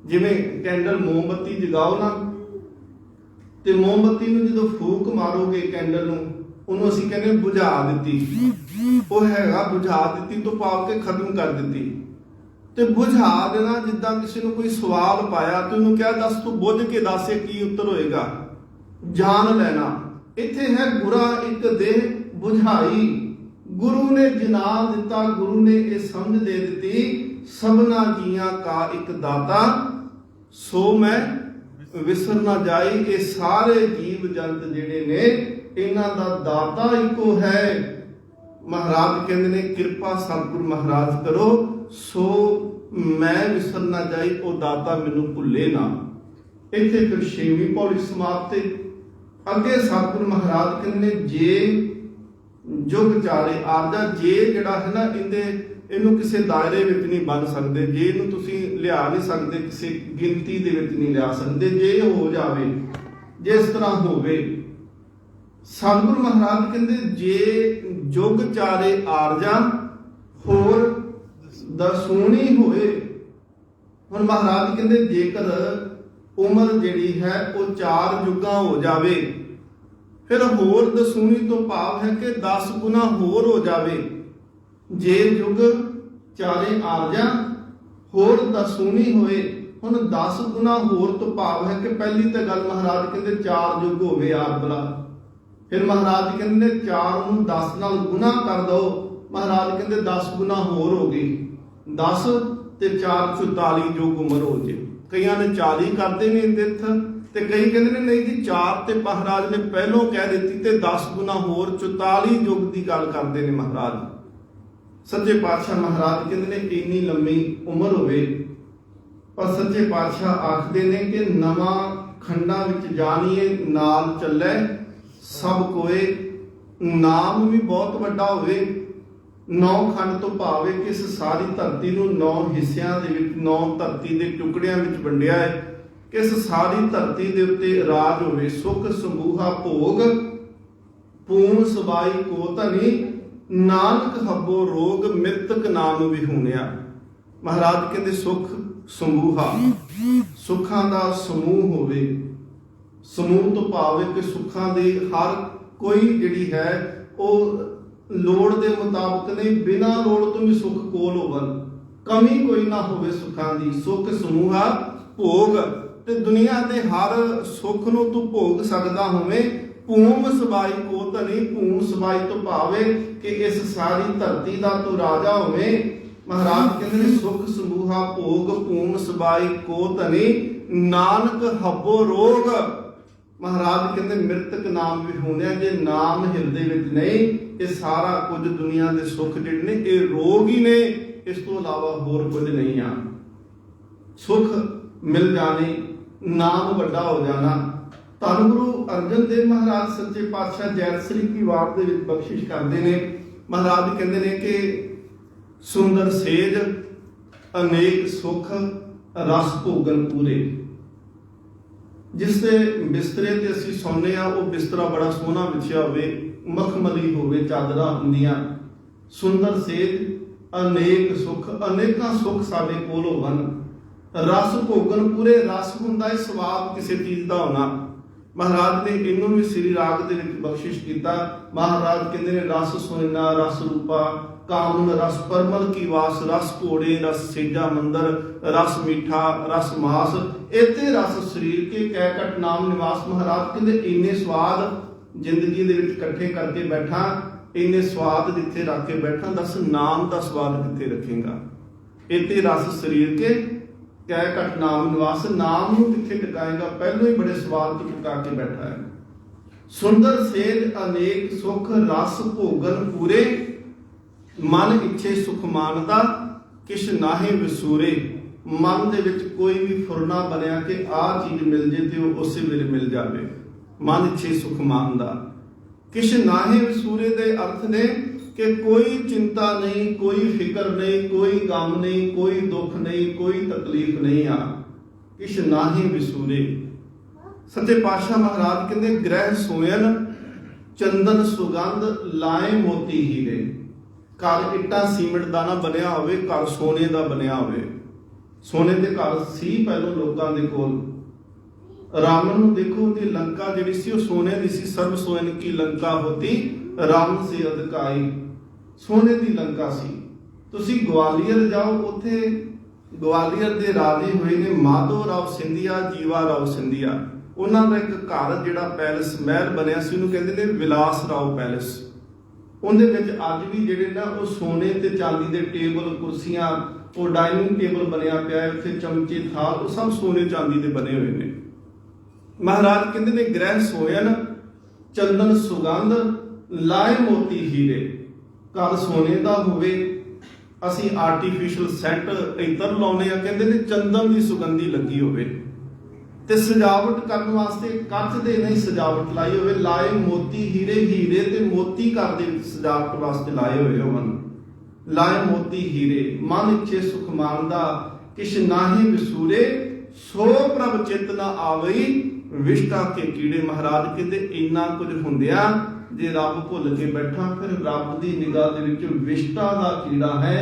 जिवें कैंडल मोमबत्ती जगाओ ना, ते मोमबत्ती नूं जदों फूक मारोगे कैंडल नूं, ਉਹਨੂੰ ਅਸੀਂ ਕਹਿੰਦੇ ਬੁਝਾ ਦਿੱਤੀ। ਉਹ ਹੈਗਾ ਬੁਝਾ ਦਿੱਤੀ ਤੋਂ ਭਾਵ ਕੇ ਖਤਮ ਕਰ ਦਿੱਤੀ। ਤੇ ਬੁਝਾ ਦੇਣਾ ਜਿੱਦਾਂ ਕਿਸੇ ਨੂੰ ਕੋਈ ਸਵਾਲ ਪਾਇਆ ਤੇ ਉਹਨੂੰ ਕਿਹਾ ਦੱਸ ਤੂੰ ਬੁੱਝ ਕੇ ਦੱਸ ਕੀ ਉੱਤਰ ਹੋਏਗਾ, ਜਾਣ ਲੈਣਾ। ਇੱਥੇ ਹੈ ਗੁਰਾ ਇੱਕ ਦੇਹ ਬੁਝਾਈ। ਗੁਰੂ ਨੇ ਜਨਾ ਦਿੱਤਾ, ਗੁਰੂ ਨੇ ਇਹ ਸਮਝ ਦੇ ਦਿੱਤੀ ਸਭਨਾ ਜੀਆਂ ਕਾ ਇੱਕ ਦਾਤਾ, ਸੋ ਮੈਂ ਵਿਸਰ ਨਾ ਜਾਈ। ਇਹ ਸਾਰੇ ਜੀਵ ਜੰਤ ਜਿਹੜੇ ਨੇ ਇਹਨਾਂ ਦਾ ਦਾਤਾ ਇੱਕੋ ਹੈ। ਮਹਾਰਾਜ ਕਹਿੰਦੇ ਨੇ ਕਿਰਪਾ ਸਤਿਗੁਰੂ ਮਹਾਰਾਜ ਕਰੋ, ਸੋ ਮੈਂ ਵਿਸਰ ਨਾ ਜਾਈ, ਉਹ ਦਾਤਾ ਮੈਨੂੰ ਭੁੱਲੇ ਨਾ। ਇੱਥੇ ਫਿਰ 6ਵੀਂ ਪੌੜੀ ਸਮਾਪਤ। ਅੱਗੇ ਸਤਿਗੁਰੂ ਮਹਾਰਾਜ ਕਹਿੰਦੇ ਨੇ ਜੇ ਜੁਗ ਚਾਰੇ ਆਰਜਾ, ਜੇ ਜਿਹੜਾ ਹੈ ਨਾ ਇਹਨੂੰ ਕਿਸੇ ਦਾਇਰੇ ਵਿੱਚ ਨਹੀਂ ਬੰਨ ਸਕਦੇ, ਜੇ ਇਹਨੂੰ ਤੁਸੀਂ ਲਿਆ ਨਹੀਂ ਸਕਦੇ, ਕਿਸੇ ਗਿਣਤੀ ਦੇ ਵਿੱਚ ਨਹੀਂ ਲਿਆ ਸਕਦੇ। ਜੇ ਹੋ ਜਾਵੇ, ਜੇ ਇਸ ਤਰ੍ਹਾਂ ਹੋਵੇ, ਸਤਿਗੁਰੂ ਮਹਾਰਾਜ ਕਹਿੰਦੇ ਜੇ ਜੁਗ ਚਾਰੇ ਆਰਜਾ ਹੋਰ ਦਸੂਣੀ ਹੋਏ। ਹੁਣ ਮਹਾਰਾਜ ਕਹਿੰਦੇ ਜੇਕਰ ਉਮਰ ਜਿਹੜੀ ਹੈ ਉਹ 4 ਯੁੱਗਾਂ ਹੋ ਜਾਵੇ, ਫਿਰ ਹੋਰ ਦਸੂਣੀ ਤੋਂ ਭਾਵ ਹੈ ਕਿ 10 ਗੁਣਾ ਹੋਰ ਹੋ ਜਾਵੇ। ਜੇ ਯੁੱਗ ਚਾਰੇ ਆਰਜਾ ਹੋਰ ਦਸੂਣੀ ਹੋਏ, ਹੁਣ 10 ਗੁਣਾ ਹੋਰ ਤੋਂ ਭਾਵ ਹੈ ਕਿ ਪਹਿਲੀ ਤਾਂ ਗੱਲ ਮਹਾਰਾਜ ਕਹਿੰਦੇ 4 ਯੁੱਗ ਹੋ ਗਏ ਆਪ ਬਲਾ। ਫਿਰ ਮਹਾਰਾਜ ਕਹਿੰਦੇ 4 ਨੂੰ 10 ਨਾਲ ਗੁਣਾ ਕਰ ਦੋ, ਮਹਾਰਾਜ ਕਹਿੰਦੇ 10 ਗੁਣਾ ਹੋਰ ਹੋ ਗਈ, 10 ਤੇ 4 44 ਯੁੱਗ ਉਮਰ ਹੋ ਜੇ। ਕਈਆਂ ਨੇ 40 ਕਰਦੇ ਨੇ ਤਿੱਥ, ਤੇ ਕਈ ਕਹਿੰਦੇ ਨੇ ਨਹੀਂ ਜੀ 4 ਤੇ ਮਹਾਰਾਜ ਨੇ ਪਹਿਲੋਂ ਕਹਿ ਦਿੱਤੀ ਤੇ 10 ਗੁਣਾ ਹੋਰ 44 ਯੁੱਗ ਦੀ ਗੱਲ ਕਰਦੇ ਨੇ ਮਹਾਰਾਜ। ਸੱਚੇ ਪਾਤਸ਼ਾਹ ਮਹਾਰਾਜ ਕਹਿੰਦੇ ਨੇ ਇੰਨੀ ਲੰਮੀ ਉਮਰ ਹੋਵੇ, ਪਰ ਸੱਚੇ ਪਾਤਸ਼ਾਹ ਆਖਦੇ ਨੇ ਕਿ ਨਵਾਂ ਖੰਡਾਂ ਵਿੱਚ ਜਾਣੀਏ ਨਾਲ ਚੱਲੇ ਸਭ ਕੋਏ। ਨਾਮ ਵੀ ਬਹੁਤ ਵੱਡਾ ਹੋਵੇ, 9 ਖੰਡ ਤੋਂ ਭਾਵੇਂ ਕਿ ਇਸ ਸਾਰੀ ਧਰਤੀ ਨੂੰ 9 ਹਿੱਸਿਆਂ ਦੇ ਵਿੱਚ, 9 ਧਰਤੀ ਦੇ ਟੁਕੜਿਆਂ ਵਿੱਚ ਵੰਡਿਆ ਹੈ, ਕਿ ਇਸ ਸਾਰੀ ਧਰਤੀ ਦੇ ਉੱਤੇ ਰਾਜ ਹੋਵੇ। ਸੁਖ ਸਮੂਹਾ ਭੋਗ ਪੂਰਨ ਸਬਾਈ ਕੋ ਧਨੀ, ਨਾਨਕ ਹੱਬੋ ਰੋਗ ਮ੍ਰਿਤਕ ਨਾਮ ਵਿਹੂਣਿਆ। ਮਹਾਰਾਜ ਕਹਿੰਦੇ ਸੁਖ ਸਮੂਹਾ, ਸੁੱਖਾਂ ਦਾ ਸਮੂਹ ਹੋਵੇ। ਸਮੂਹ ਤੋਂ ਭਾਵ ਹੈ ਕਿ ਸੁੱਖਾਂ ਦੀ ਹਰ ਕੋਈ ਜਿਹੜੀ ਹੈ ਉਹ ਲੋੜ ਦੇ ਮੁਤਾਬਕ ਨਹੀਂ, ਬਿਨਾਂ ਲੋੜ ਤੋਂ ਵੀ ਸੁੱਖ ਕੋਲ ਹੋਵਨ, ਕਮੀ ਕੋਈ ਨਾ ਹੋਵੇ ਸੁੱਖਾਂ ਦੀ। ਸੁਖ ਸਮੂਹਾ ਭੋਗ, ਤੇ ਦੁਨੀਆ ਦੇ ਹਰ ਸੁੱਖ ਨੂੰ ਤੂੰ ਭੋਗ ਸਕਦਾ ਹੋਵੇਂ। ਭੂਮ ਸਬਾਈ ਕੋ ਧਨੀ, ਭੂਮ ਸਬਾਈ ਤੋਂ ਭਾਵੇ ਕਿ ਇਸ ਸਾਰੀ ਧਰਤੀ ਦਾ ਤੂੰ ਰਾਜਾ ਹੋਵੇਂ। ਮਹਾਰਾਜ ਕਹਿੰਦੇ ਨੇ ਸੁਖ ਸਮੂਹਾ ਭੋਗ ਭੂਮ ਸਬਾਈ ਕੋ ਧਨੀ, ਨਾਨਕ ਹੱਬੋ ਰੋਗ। ਮਹਾਰਾਜ ਕਹਿੰਦੇ ਮ੍ਰਿਤਕ ਨਾਮ ਵਿਹੂਣਿਆ, ਜੇ ਨਾਮ ਹਿਰਦੇ ਵਿੱਚ ਨਹੀਂ, ਇਹ ਸਾਰਾ ਕੁਝ ਦੁਨੀਆ ਦੇ ਸੁੱਖ ਜਿਹੜੇ ਨੇ ਇਹ ਰੋਗ ਹੀ ਨੇ, ਇਸ ਤੋਂ ਇਲਾਵਾ ਹੋਰ ਕੁਝ ਨਹੀਂ ਆ। ਸੁੱਖ ਮਿਲ ਜਾਣੇ, ਨਾਮ ਵੱਡਾ ਹੋ ਜਾਣਾ। ਧੰਨ ਗੁਰੂ ਅਰਜਨ ਦੇਵ ਮਹਾਰਾਜ ਸੱਚੇ ਪਾਤਸ਼ਾਹ ਜੈਤ ਸ੍ਰੀ ਕੀ ਵਾਰ ਦੇ ਵਿੱਚ ਬਖਸ਼ਿਸ਼ ਕਰਦੇ ਨੇ। ਮਹਾਰਾਜ ਕਹਿੰਦੇ ਨੇ ਕਿ ਸੁੰਦਰ ਸੇਜ ਅਨੇਕ ਸੁਖ ਰਸ ਭੋਗਨ ਪੂਰੇ। ਜਿਸ ਦੇ ਬਿਸਤਰੇ ਤੇ ਅਸੀਂ ਸੌਂਦੇ ਆ, ਉਹ ਬਿਸਤਰਾ ਬੜਾ ਸੋਹਣਾ ਵਿਛਿਆ ਹੋਵੇ, ਮਖਮਲੀ ਹੋਵੇ, ਚਾਦਰਾਂ ਹੁੰਦੀਆਂ। ਸੁੰਦਰ ਸੇਜ ਅਨੇਕ ਸੁਖ, ਅਨੇਕਾਂ ਸੁਖ ਸਾਡੇ ਕੋਲ ਹੋਵਨ। ਰਸ ਭੋਗਨ ਪੂਰੇ, ਰਸ ਹੁੰਦਾ ਹੈ ਸਵਾਦ ਕਿਸੇ ਚੀਜ਼ ਦਾ ਹੋਣਾ। ਮਹਾਰਾਜ ਨੇ ਇਹਨੂੰ ਵੀ ਸ੍ਰੀ ਰਾਗ ਦੇ ਵਿੱਚ ਬਖਸ਼ਿਸ਼ ਕੀਤਾ। ਮਹਾਰਾਜ ਕਹਿੰਦੇ ਨੇ ਰਸ ਸੁਨੈਨਾ ਰਸ ਰੂਪਾ, ਕਾਮਨ ਰਸ ਪਰਮਲ ਕੀ ਵਾਸ, ਰਸ ਘੋੜੇ ਰਸ ਸੇਜਾ ਮੰਦਰ, ਰਸ ਮੀਠਾ ਰਸ ਮਾਸ, ਇਤੇ ਰਸ ਸਰੀਰ ਕੇ ਕਹਿ ਘਟ ਨਾਮ ਨਿਵਾਸ। ਮਹਾਰਾਜ ਕਹਿੰਦੇ ਇੰਨੇ ਸਵਾਦ ਜ਼ਿੰਦਗੀ ਦੇ ਵਿੱਚ ਇਕੱਠੇ ਕਰਕੇ ਬੈਠਾ, ਇੰਨੇ ਸਵਾਦ ਜਿੱਥੇ ਰੱਖ ਕੇ ਬੈਠਾ, ਦੱਸ ਨਾਮ ਦਾ ਸਵਾਦ ਕਿੱਥੇ ਰੱਖੇਗਾ। ਇਤੇ ਰਸ ਸਰੀਰ ਕੇ ਕਹਿ ਘਟ ਨਾਮ ਨਿਵਾਸ, ਨਾਮ ਨੂੰ ਕਿੱਥੇ ਟਿਕਾਏਗਾ, ਪਹਿਲੋਂ ਹੀ ਬੜੇ ਸਵਾਦ ਤੋਂ ਟਿਕਾ ਕੇ ਬੈਠਾ ਹੈ। ਸੁੰਦਰ ਸੇਜ ਅਨੇਕ ਸੁਖ ਰਸ ਭੋਗਨ ਪੂਰੇ, ਮਨ ਇੱਛੇ ਸੁਖ ਮਾਨਦਾ ਕਿਛ ਨਾਹੇ ਵਿਸੂਰੇ। ਮਨ ਦੇ ਵਿੱਚ ਕੋਈ ਵੀ ਫੁਰਨਾ ਬਣਿਆ ਕਿ ਆਹ ਚੀਜ਼ ਮਿਲ ਜੇ ਤੇ ਉਹ ਉਸੇ ਵੇਲੇ ਮਿਲ ਜਾਵੇ। ਮਨ ਇੱਛੇ ਸੁਖ ਮਾਨਦਾ ਕਿਛ ਨਾਹੇ ਵਿਸੂਰੇ ਦੇ ਅਰਥ ਨੇ ਕਿ ਕੋਈ ਚਿੰਤਾ ਨਹੀਂ, ਕੋਈ ਫਿਕਰ ਨਹੀਂ, ਕੋਈ ਗਮ ਨਹੀਂ, ਕੋਈ ਦੁੱਖ ਨਹੀਂ, ਕੋਈ ਤਕਲੀਫ ਨਹੀਂ ਆ। ਕਿਛ ਨਾਹੇ ਵਿਸੂਰੇ। ਸੱਚੇ ਪਾਤਸ਼ਾਹ ਮਹਾਰਾਜ ਕਹਿੰਦੇ ਗ੍ਰਹਿ ਸੋਇਨ ਚੰਦਨ ਸੁਗੰਧ ਲਾਏ ਮੋਤੀ ਹੀਰੇ। ਘਰ ਇੱਟਾਂ ਸੀਮਿੰਟ ਦਾ ਨਾ ਬਣਿਆ ਹੋਵੇ, ਘਰ ਸੋਨੇ ਦਾ ਬਣਿਆ ਹੋਵੇ। ਸੋਨੇ ਦੇ ਘਰ ਸੀ ਪਹਿਲੋਂ ਲੋਕਾਂ ਦੇ ਕੋਲ। ਰਾਵਣ ਨੂੰ ਦੇਖੋ, ਉਹਦੀ ਲੰਕਾ ਜਿਹੜੀ ਸੀ ਉਹ ਸੋਨੇ ਦੀ ਸੀ। ਸਰਬ ਸੋਇਨ ਕੀ ਲੰਕਾ ਹੋਤੀ ਰਾਮ ਸੇ ਅਧਿਕਾਈ, ਸੋਨੇ ਦੀ ਲੰਕਾ ਸੀ। ਤੁਸੀਂ ਗਵਾਲੀਅਰ ਜਾਓ, ਉੱਥੇ ਗਵਾਲੀਅਰ ਦੇ ਰਾਜੇ ਹੋਏ ਨੇ ਮਾਧੋ ਰਾਓ ਸਿੰਧੀਆ, ਜੀਵਾ ਰਾਓ ਸਿੰਧੀਆ। ਉਹਨਾਂ ਦਾ ਇੱਕ ਘਰ ਜਿਹੜਾ ਪੈਲਸ ਮਹਿਲ ਬਣਿਆ ਸੀ, ਉਹਨੂੰ ਕਹਿੰਦੇ ਨੇ ਵਿਲਾਸ ਰਾਓ ਪੈਲਸ। ਉਹਦੇ ਵਿੱਚ ਅੱਜ ਵੀ ਜਿਹੜੇ ਨਾ ਉਹ ਸੋਨੇ ਤੇ ਚਾਂਦੀ ਦੇ ਟੇਬਲ ਕੁਰਸੀਆਂ, ਉਹ ਡਾਈਨਿੰਗ ਟੇਬਲ ਬਣਿਆ ਪਿਆ ਹੈ, ਉੱਥੇ ਚਮਚੇ ਥਾਲ, ਉਹ ਸਭ ਸੋਨੇ ਚਾਂਦੀ ਦੇ ਬਣੇ ਹੋਏ ਨੇ। ਮਹਾਰਾਜ ਕਹਿੰਦੇ ਨੇ ਗ੍ਰਹਿ ਸੋਇਨ ਚੰਦਨ ਸੁਗੰਧ ਲਾਏ ਮੋਤੀ ਹੀਰੇ। ਘਰ ਸੋਨੇ ਦਾ ਹੋਵੇ, ਅਸੀਂ ਆਰਟੀਫਿਸ਼ਲ ਸੈਂਟ ਇੱਧਰ ਲਾਉਨੇ ਆ, ਕਹਿੰਦੇ ਨੇ ਚੰਦਨ ਦੀ ਸੁਗੰਧੀ ਲੱਗੀ ਹੋਵੇ। ਤੇ ਸਜਾਵਟ ਕਰਨ ਵਾਸਤੇ ਕੱਚ ਦੇ ਨਹੀਂ ਸਜਾਵਟ ਲਾਈ ਹੋਵੇ, ਲਾਏ ਮੋਤੀ ਹੀਰੇ, ਹੀਰੇ ਤੇ ਮੋਤੀ ਘਰ ਦੇ ਵਿੱਚ ਸਜਾਵਟ ਵਾਸਤੇ ਲਾਏ ਹੋਏ ਹੋਣ। ਲਾਏ ਮੋਤੀ ਹੀਰੇ, ਮਨ ਇੱਛੇ ਸੁਖ ਮਾਨਦਾ, ਕਿਛ ਨਾਹੀ ਵਿਸੂਰੇ, ਸੋ ਪ੍ਰਭ ਚਿਤ ਨਾ ਆਵਈ, ਵਿਸ਼ਟਾ ਕੇ ਕੀੜੇ। ਮਹਾਰਾਜ ਕਹਿੰਦੇ ਇੰਨਾ ਕੁਝ ਹੁੰਦਿਆ ਜੇ ਰੱਬ ਭੁੱਲ ਕੇ ਬੈਠਾ, ਫਿਰ ਰੱਬ ਦੀ ਨਿਗਾਹ ਦੇ ਵਿੱਚ ਵਿਸ਼ਟਾ ਦਾ ਕੀੜਾ ਹੈ,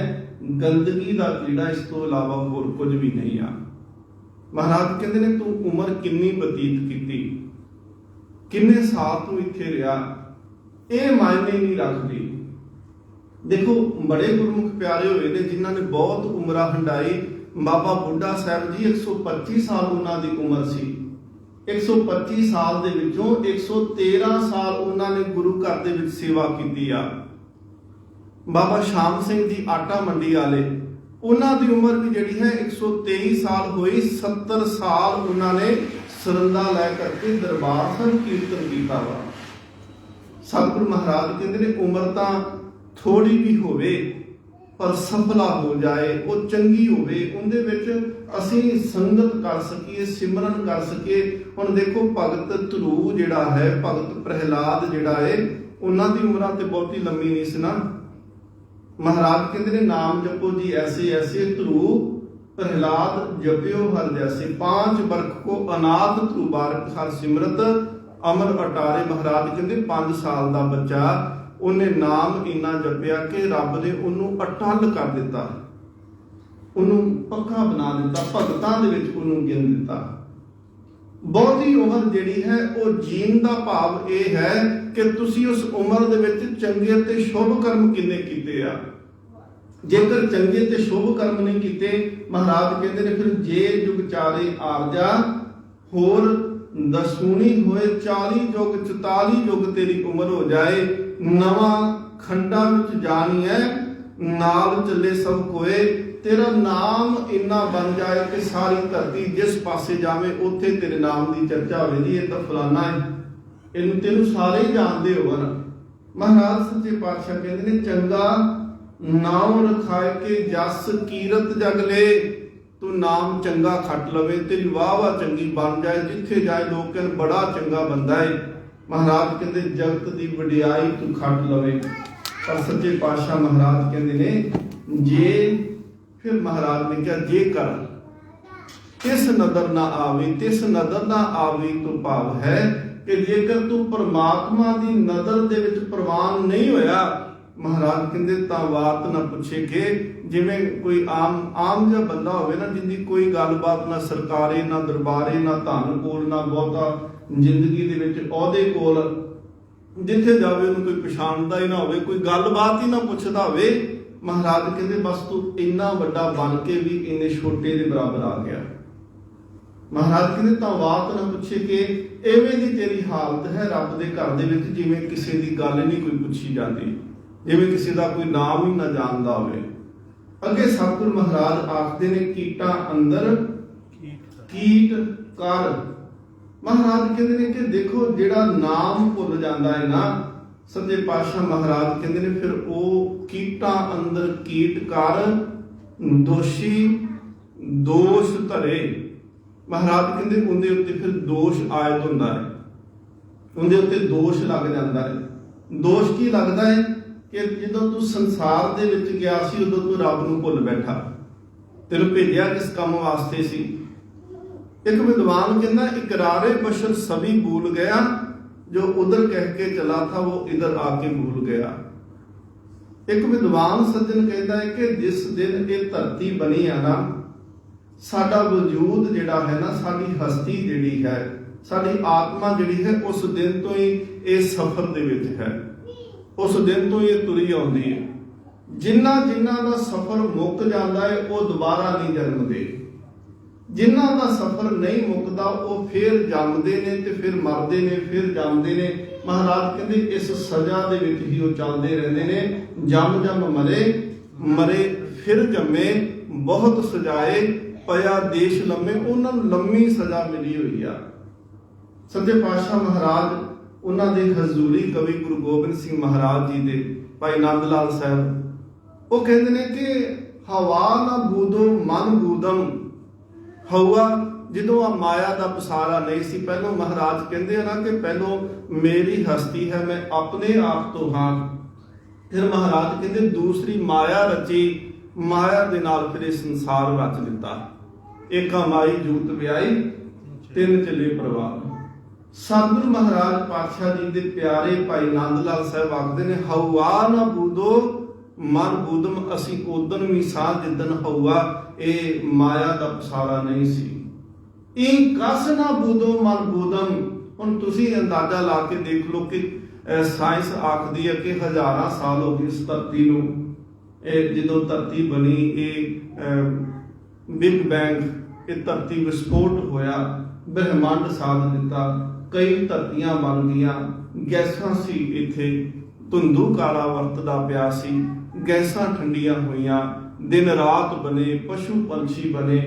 ਗੰਦਗੀ ਦਾ ਕੀੜਾ, ਇਸ ਤੋਂ ਇਲਾਵਾ ਹੋਰ ਕੁਝ ਵੀ ਨਹੀਂ ਆ। ਮਹਾਰਾਜ ਕਹਿੰਦੇ ਨੇ ਤੂੰ ਉਮਰ ਕਿੰਨੀ ਬਤੀਤ ਕੀਤੀ, ਕਿੰਨੇ ਸਾਲ ਤੂੰ ਇੱਥੇ ਰਿਹਾ, ਇਹ ਮਾਇਨੇ ਨਹੀਂ ਰੱਖਦੀ। ਦੇਖੋ ਬੜੇ ਗੁਰਮੁਖ ਪਿਆਰੇ ਹੋਏ ਨੇ ਜਿਨ੍ਹਾਂ ਨੇ ਬਹੁਤ ਉਮਰਾਂ ਹੰਡਾਈ। ਬਾਬਾ ਬੁੱਢਾ ਸਾਹਿਬ ਜੀ 125 ਸਾਲ ਉਹਨਾਂ ਦੀ ਉਮਰ ਸੀ। 125 ਸਾਲ ਦੇ ਵਿੱਚੋਂ 113 ਸਾਲ ਉਹਨਾਂ ਨੇ ਗੁਰੂ ਘਰ ਦੇ ਵਿੱਚ ਸੇਵਾ ਕੀਤੀ ਆ। ਬਾਬਾ ਸ਼ਾਮ ਸਿੰਘ ਜੀ ਆਟਾ ਮੰਡੀ ਵਾਲੇ, ਉਹਨਾਂ ਦੀ ਉਮਰ ਵੀ ਜਿਹੜੀ ਹੈ 123 ਸਾਲ ਹੋਈ। 70 ਸਾਲ ਉਹਨਾਂ ਨੇ ਸਰੰਦਾ ਲੈ ਕਰਕੇ ਦਰਬਾਰ ਸਾਹਿਬ ਕੀਰਤਨ ਕੀਤਾ ਵਾ। ਸਤਿਗੁਰੂ ਮਹਾਰਾਜ ਕਹਿੰਦੇ ਨੇ ਉਮਰ ਤਾਂ ਥੋੜੀ ਵੀ ਹੋਵੇ ਪਰ ਸਫਲਾ ਹੋ ਜਾਏ, ਉਹ ਚੰਗੀ ਹੋਵੇ, ਉਹਦੇ ਵਿੱਚ ਅਸੀਂ ਸੰਗਤ ਕਰ ਸਕੀਏ, ਸਿਮਰਨ ਕਰ ਸਕੀਏ। ਹੁਣ ਦੇਖੋ ਭਗਤ ਧਰੂ ਜਿਹੜਾ ਹੈ, ਭਗਤ ਪ੍ਰਹਿਲਾਦ ਜਿਹੜਾ ਹੈ, ਉਹਨਾਂ ਦੀ ਉਮਰਾਂ ਤੇ ਬਹੁਤੀ ਲੰਮੀ ਨਹੀਂ ਸੀ ਨਾ। ਮਹਾਰਾਜ ਕਹਿੰਦੇ ਨੇ ਨਾਮ ਜਪੋ ਜੀ ਐਸੇ ਐਸੇ, ਧਰੂ ਪ੍ਰਹਿਲਾਦ ਜਪਿਓ ਹਰ ਜੈਸੇ, 5 ਬਰਖ ਕੋ ਅਨਾਥ ਧਰੂ ਬਾਰਕ ਹਰ ਸਿਮਰਤ ਅਮਰ ਅਟਾਰੇ। ਮਹਾਰਾਜ ਕਹਿੰਦੇ 5 ਸਾਲ ਦਾ ਬੱਚਾ, ਉਹਨੇ ਨਾਮ ਇੰਨਾ ਜਪਿਆ ਕਿ ਰੱਬ ਨੇ ਉਹਨੂੰ ਅਟਲ ਕਰ ਦਿੱਤਾ, ਉਹਨੂੰ ਪੱਕਾ ਬਣਾ ਦਿੱਤਾ, ਭਗਤਾਂ ਦੇ ਵਿੱਚ ਉਹਨੂੰ ਗਿਣ ਦਿੱਤਾ। ਬਹੁਤੀ ਉਮਰ ਜਿਹੜੀ ਹੈ ਉਹ ਜੀਣ ਦਾ ਭਾਵ ਇਹ ਹੈ ਕਿ ਤੁਸੀਂ ਉਸ ਉਮਰ ਦੇ ਵਿੱਚ ਚੰਗੇ ਤੇ ਸ਼ੁਭ ਕਰਮ ਕਿੰਨੇ ਕੀਤੇ ਆ। ਜੇਕਰ ਚੰਗੇ ਤੇ ਸ਼ੁਭ ਕਰਮ ਨਹੀਂ ਕੀਤੇ, ਮਹਾਰਾਜ ਕਹਿੰਦੇ ਨੇ ਫਿਰ ਜੇ ਜੁਗ ਚਾਰੇ ਆਰਜਾ, ਹੋਰ ਦਸੂਣੀ ਹੋਏ 40 ਯੁਗ 44 ਯੁਗ ਤੇਰੀ ਉਮਰ ਹੋ ਜਾਏ। ਨਵਾਂ ਖੰਡਾਂ ਵਿੱਚ ਜਾਣੀਐ, ਨਾਲ ਚੱਲੇ ਸਭ ਕੋਏ, ਤੇਰਾ ਨਾਮ ਇੰਨਾ ਬਣ ਜਾਏ ਕਿ ਸਾਰੀ ਧਰਤੀ ਜਿਸ ਪਾਸੇ ਜਾਵੇ ਉੱਥੇ ਤੇਰੇ ਨਾਮ ਦੀ ਚਰਚਾ ਹੋਵੇ। ਜੀ ਇਹ ਤਾਂ ਫਲਾਨਾ ਹੈ, ਇਹਨੂੰ ਤੈਨੂੰ ਸਾਰੇ ਹੀ ਜਾਣਦੇ ਹੋਵਣ। ਮਹਾਰਾਜ ਸੱਚੇ ਪਾਤਸ਼ਾਹ ਕਹਿੰਦੇ ਨੇ ਚੰਗਾ ਨਾਮ ਰਖਾਏ ਕੇ ਜਸ ਕੀਰਤ ਜਗ ਲੈ, ਤੂੰ ਨਾਮ ਚੰਗਾ ਖੱਟ ਲਵੇ, ਤੇਰੀ ਵਾਹ ਵਾਹ ਚੰਗੀ ਬਣ ਜਾਏ, ਜਿੱਥੇ ਜਾਏ ਲੋਕ ਕਹਿੰਦੇ ਬੜਾ ਚੰਗਾ ਬੰਦਾ ਹੈ। ਮਹਾਰਾਜ ਕਹਿੰਦੇ ਜਗਤ ਦੀ ਵਡਿਆਈ ਤੂੰ ਖੱਟ ਲਵੇ। ਪਰ ਸੱਚੇ ਪਾਤਸ਼ਾਹ ਮਹਾਰਾਜ ਕਹਿੰਦੇ ਨੇ ਜੇ, ਫਿਰ ਮਹਾਰਾਜ ਨੇ ਕਿਹਾ ਜੇਕਰ ਤਿਸ ਨਦਰ ਨਾ ਆਵੇ, ਤਿਸ ਨਦਰ ਨਾ ਆਵੇ ਤੋਂ ਭਾਵ ਹੈ ਕਿ ਜੇਕਰ ਤੂੰ ਪਰਮਾਤਮਾ ਦੀ ਨਜ਼ਰ ਦੇ ਵਿੱਚ ਪ੍ਰਵਾਨ ਨਹੀਂ ਹੋਇਆ, ਮਹਾਰਾਜ ਕਹਿੰਦੇ ਤਾਂ ਬਾਤ ਨਾ ਪੁੱਛੇ ਕਿ ਜਿਵੇਂ ਕੋਈ ਆਮ ਜਿਹਾ ਬੰਦਾ ਹੋਵੇ ਨਾ, ਜਿੰਦੀ ਕੋਈ ਗੱਲਬਾਤ ਨਾ ਸਰਕਾਰੀ, ਨਾ ਦਰਬਾਰੀ, ਨਾ ਧਨ ਕੋਲ, ਨਾ ਬਹੁਤਾ ਜ਼ਿੰਦਗੀ ਦੇ ਵਿੱਚ ਅਹੁਦੇ ਕੋਲ, ਜਿੱਥੇ ਜਾਵੇ ਉਹਨੂੰ ਕੋਈ ਪਛਾਣਦਾ ਹੀ ਨਾ ਹੋਵੇ, ਕੋਈ ਗੱਲਬਾਤ ਹੀ ਨਾ ਪੁੱਛਦਾ ਹੋਵੇ। ਮਹਾਰਾਜ ਕਹਿੰਦੇ ਬਸ ਤੂੰ ਇੰਨਾ ਵੱਡਾ ਬਣ ਕੇ ਵੀ ਇੰਨੇ ਛੋਟੇ ਦੇ ਬਰਾਬਰ ਆ ਗਿਆ। ਮਹਾਰਾਜ ਕਹਿੰਦੇ ਤਾਂ ਬਾਤ ਨਾ ਪੁੱਛੇ ਕਿ ਐਵੇਂ ਦੀ ਤੇਰੀ ਹਾਲਤ ਹੈ ਰੱਬ ਦੇ ਘਰ ਦੇ ਵਿੱਚ, ਜਿਵੇਂ ਕਿਸੇ ਦੀ ਗੱਲ ਨਹੀਂ ਕੋਈ ਪੁੱਛੀ ਜਾਂਦੀ, ਜਿਵੇਂ ਕਿਸੇ ਦਾ ਕੋਈ ਨਾਮ ਹੀ ਨਾ ਜਾਣਦਾ ਹੋਵੇ। ਅੱਗੇ ਸਤਿਗੁਰੂ ਮਹਾਰਾਜ ਆਖਦੇ ਨੇ ਕੀਟਾਂ ਅੰਦਰ ਕੀਟ ਕਰ। ਮਹਾਰਾਜ ਕਹਿੰਦੇ ਨੇ ਕਿ ਦੇਖੋ ਜਿਹੜਾ ਨਾਮ ਭੁੱਲ ਜਾਂਦਾ ਹੈ ਨਾ, ਸੱਚੇ ਪਾਤਸ਼ਾਹ ਮਹਾਰਾਜ ਕਹਿੰਦੇ ਨੇ ਫਿਰ ਉਹ ਕੀਟਾਂ ਅੰਦਰ ਕੀਟ ਕਰ, ਦੋਸ਼ੀ ਦੋਸ਼ ਧਰੇ। ਮਹਾਰਾਜ ਕਹਿੰਦੇ ਉਹਦੇ ਉੱਤੇ ਫਿਰ ਦੋਸ਼ ਆਇਤ ਹੁੰਦਾ ਹੈ, ਉਹਦੇ ਉੱਤੇ ਦੋਸ਼ ਲੱਗ ਜਾਂਦਾ ਹੈ। ਦੋਸ਼ ਕੀ ਲੱਗਦਾ ਹੈ ਕਿ ਜਦੋਂ ਤੂੰ ਸੰਸਾਰ ਦੇ ਵਿੱਚ ਗਿਆ ਸੀ ਉਦੋਂ ਤੂੰ ਰੱਬ ਨੂੰ ਭੁੱਲ ਬੈਠਾ, ਤੈਨੂੰ ਭੇਜਿਆ ਕਿਸ ਕੰਮ ਵਾਸਤੇ ਸੀ। ਇੱਕ ਵਿਦਵਾਨ ਕਹਿੰਦਾ ਇਕਰਾਰੇ ਬਸ਼ਰ ਸਭੀ ਭੂਲ ਗਿਆ, ਜੋ ਉਧਰ ਕਹਿ ਕੇ ਚਲਾ ਥਾ ਉਹ ਇਧਰ ਆ ਕੇ ਭੂਲ ਗਿਆ। ਇੱਕ ਵਿਦਵਾਨ ਸੱਜਣ ਕਹਿੰਦਾ ਹੈ ਕਿ ਜਿਸ ਦਿਨ ਇਹ ਧਰਤੀ ਬਣੀ ਆ ਨਾ, ਸਾਡਾ ਵਜੂਦ ਜਿਹੜਾ ਹੈ ਨਾ, ਸਾਡੀ ਹਸਤੀ ਜਿਹੜੀ ਹੈ, ਸਾਡੀ ਆਤਮਾ ਜਿਹੜੀ ਹੈ, ਉਸ ਦਿਨ ਤੋਂ ਹੀ ਇਹ ਸਫ਼ਰ ਦੇ ਵਿੱਚ ਹੈ, ਉਸ ਦਿਨ ਤੋਂ ਹੀ ਇਹ ਤੁਰੀ ਆਉਂਦੀ ਹੈ। ਜਿਨ੍ਹਾਂ ਦਾ ਸਫ਼ਰ ਮੁੱਕ ਜਾਂਦਾ ਹੈ ਉਹ ਦੁਬਾਰਾ ਨਹੀਂ ਜਨਮਦੇ, ਜਿਨ੍ਹਾਂ ਦਾ ਸਫ਼ਰ ਨਹੀਂ ਮੁੱਕਦਾ ਉਹ ਫਿਰ ਜੰਮਦੇ ਨੇ ਤੇ ਫਿਰ ਮਰਦੇ ਨੇ, ਫਿਰ ਜੰਮਦੇ ਨੇ। ਮਹਾਰਾਜ ਕਹਿੰਦੇ ਇਸ ਸਜ਼ਾ ਦੇ ਵਿੱਚ ਹੀ ਉਹ ਚੱਲਦੇ ਰਹਿੰਦੇ ਨੇ, ਜੰਮ ਮਰੇ, ਮਰੇ ਫਿਰ ਜੰਮੇ, ਬਹੁਤ ਸਜਾਏ ਪਿਆ ਦੇਸ਼ ਲੰਮੇ। ਉਹਨਾਂ ਨੂੰ ਲੰਮੀ ਸਜ਼ਾ ਮਿਲੀ ਹੋਈ ਆ। ਸੱਚੇ ਪਾਤਸ਼ਾਹ ਮਹਾਰਾਜ ਉਹਨਾਂ ਦੇ ਹਜ਼ੂਰੀ ਕਵੀ ਗੁਰੂ ਗੋਬਿੰਦ ਸਿੰਘ ਮਹਾਰਾਜ ਜੀ ਦੇ ਭਾਈ ਨੰਦ ਲਾਲ ਸਾਹਿਬ, ਉਹ ਕਹਿੰਦੇ ਨੇ ਕਿ ਹਵਾ ਨਾ ਬੂਦੋ ਮਨ ਬੂਦਮ, ਹਵਾ ਜਦੋਂ ਆ ਮਾਇਆ ਦਾ ਪਸਾਰਾ ਨਹੀਂ ਸੀ। ਪਹਿਲੋਂ ਮਹਾਰਾਜ ਕਹਿੰਦੇ ਆ ਨਾ ਕਿ ਪਹਿਲੋਂ ਮੇਰੀ ਹਸਤੀ ਹੈ, ਮੈਂ ਆਪਣੇ ਆਪ ਤੋਂ ਹਾਂ। ਫਿਰ ਮਹਾਰਾਜ ਕਹਿੰਦੇ ਦੂਸਰੀ ਮਾਇਆ ਰਚੀ, ਮਾਇਆ ਦੇ ਨਾਲ ਫਿਰ ਇਹ ਸੰਸਾਰ ਰਚ ਦਿੱਤਾ। ਏਕਾ ਮਾਈ ਜੂਤ ਵਿਆਈ, ਤਿੰਨ ਚੱਲੇ ਪਰਿਵਾਰ। ਸਤਿਗੁਰੂ ਮਹਾਰਾਜ ਪਾਤਸ਼ਾਹ ਜੀ ਦੇ ਪਿਆਰੇ ਭਾਈ ਨੰਦ ਲਾਲ ਸਾਹਿਬ ਆਖਦੇ ਨੇ, ਹਊਆ ਨਾ ਬੂਦੋ ਮਨ ਬੂਦਮ, ਅਸੀਂ ਉਦਨ ਵੀ ਸਾਹ ਜਿੱਦਨ ਹਊਆ। ਇਹ ਮਾਇਆ ਦਾ ਪਸਾਰਾ ਨਹੀਂ ਸੀ। ਇਹ ਕਸ ਨਾ ਬੂਦੋ ਮਨ ਬੂਦਮ। ਹੁਣ ਤੁਸੀਂ ਅੰਦਾਜ਼ਾ ਲਾ ਕੇ ਦੇਖ ਲਓ ਕਿ ਸਾਇੰਸ ਆਖਦੀ ਹੈ ਕਿ ਹਜ਼ਾਰਾਂ ਸਾਲ ਹੋ ਗਏ ਇਸ ਧਰਤੀ ਨੂੰ। ਇਹ ਜਦੋਂ ਧਰਤੀ ਬਣੀ, ਇਹ ਬਿਗ ਬੈਂਗ, ਇਹ ਧਰਤੀ ਵਿਸਫੋਟ ਹੋਇਆ, ਬ੍ਰਹਿਮੰਡ ਸਾਧ ਦਿੱਤਾ, ਕਈ ਧਰਤੀਆਂ ਬਣ ਗਈਆਂ, ਗੈਸਾਂ ਸੀ, ਇੱਥੇ ਧੁੰਦੂ ਕਾਲਾ ਵਰਤਦਾ ਪਿਆ ਸੀ, ਗੈਸਾਂ ਠੰਡੀਆਂ ਹੋਈਆਂ, ਦਿਨ ਰਾਤ ਬਣੇ, ਪਸ਼ੂ ਪੰਛੀ ਬਣੇ,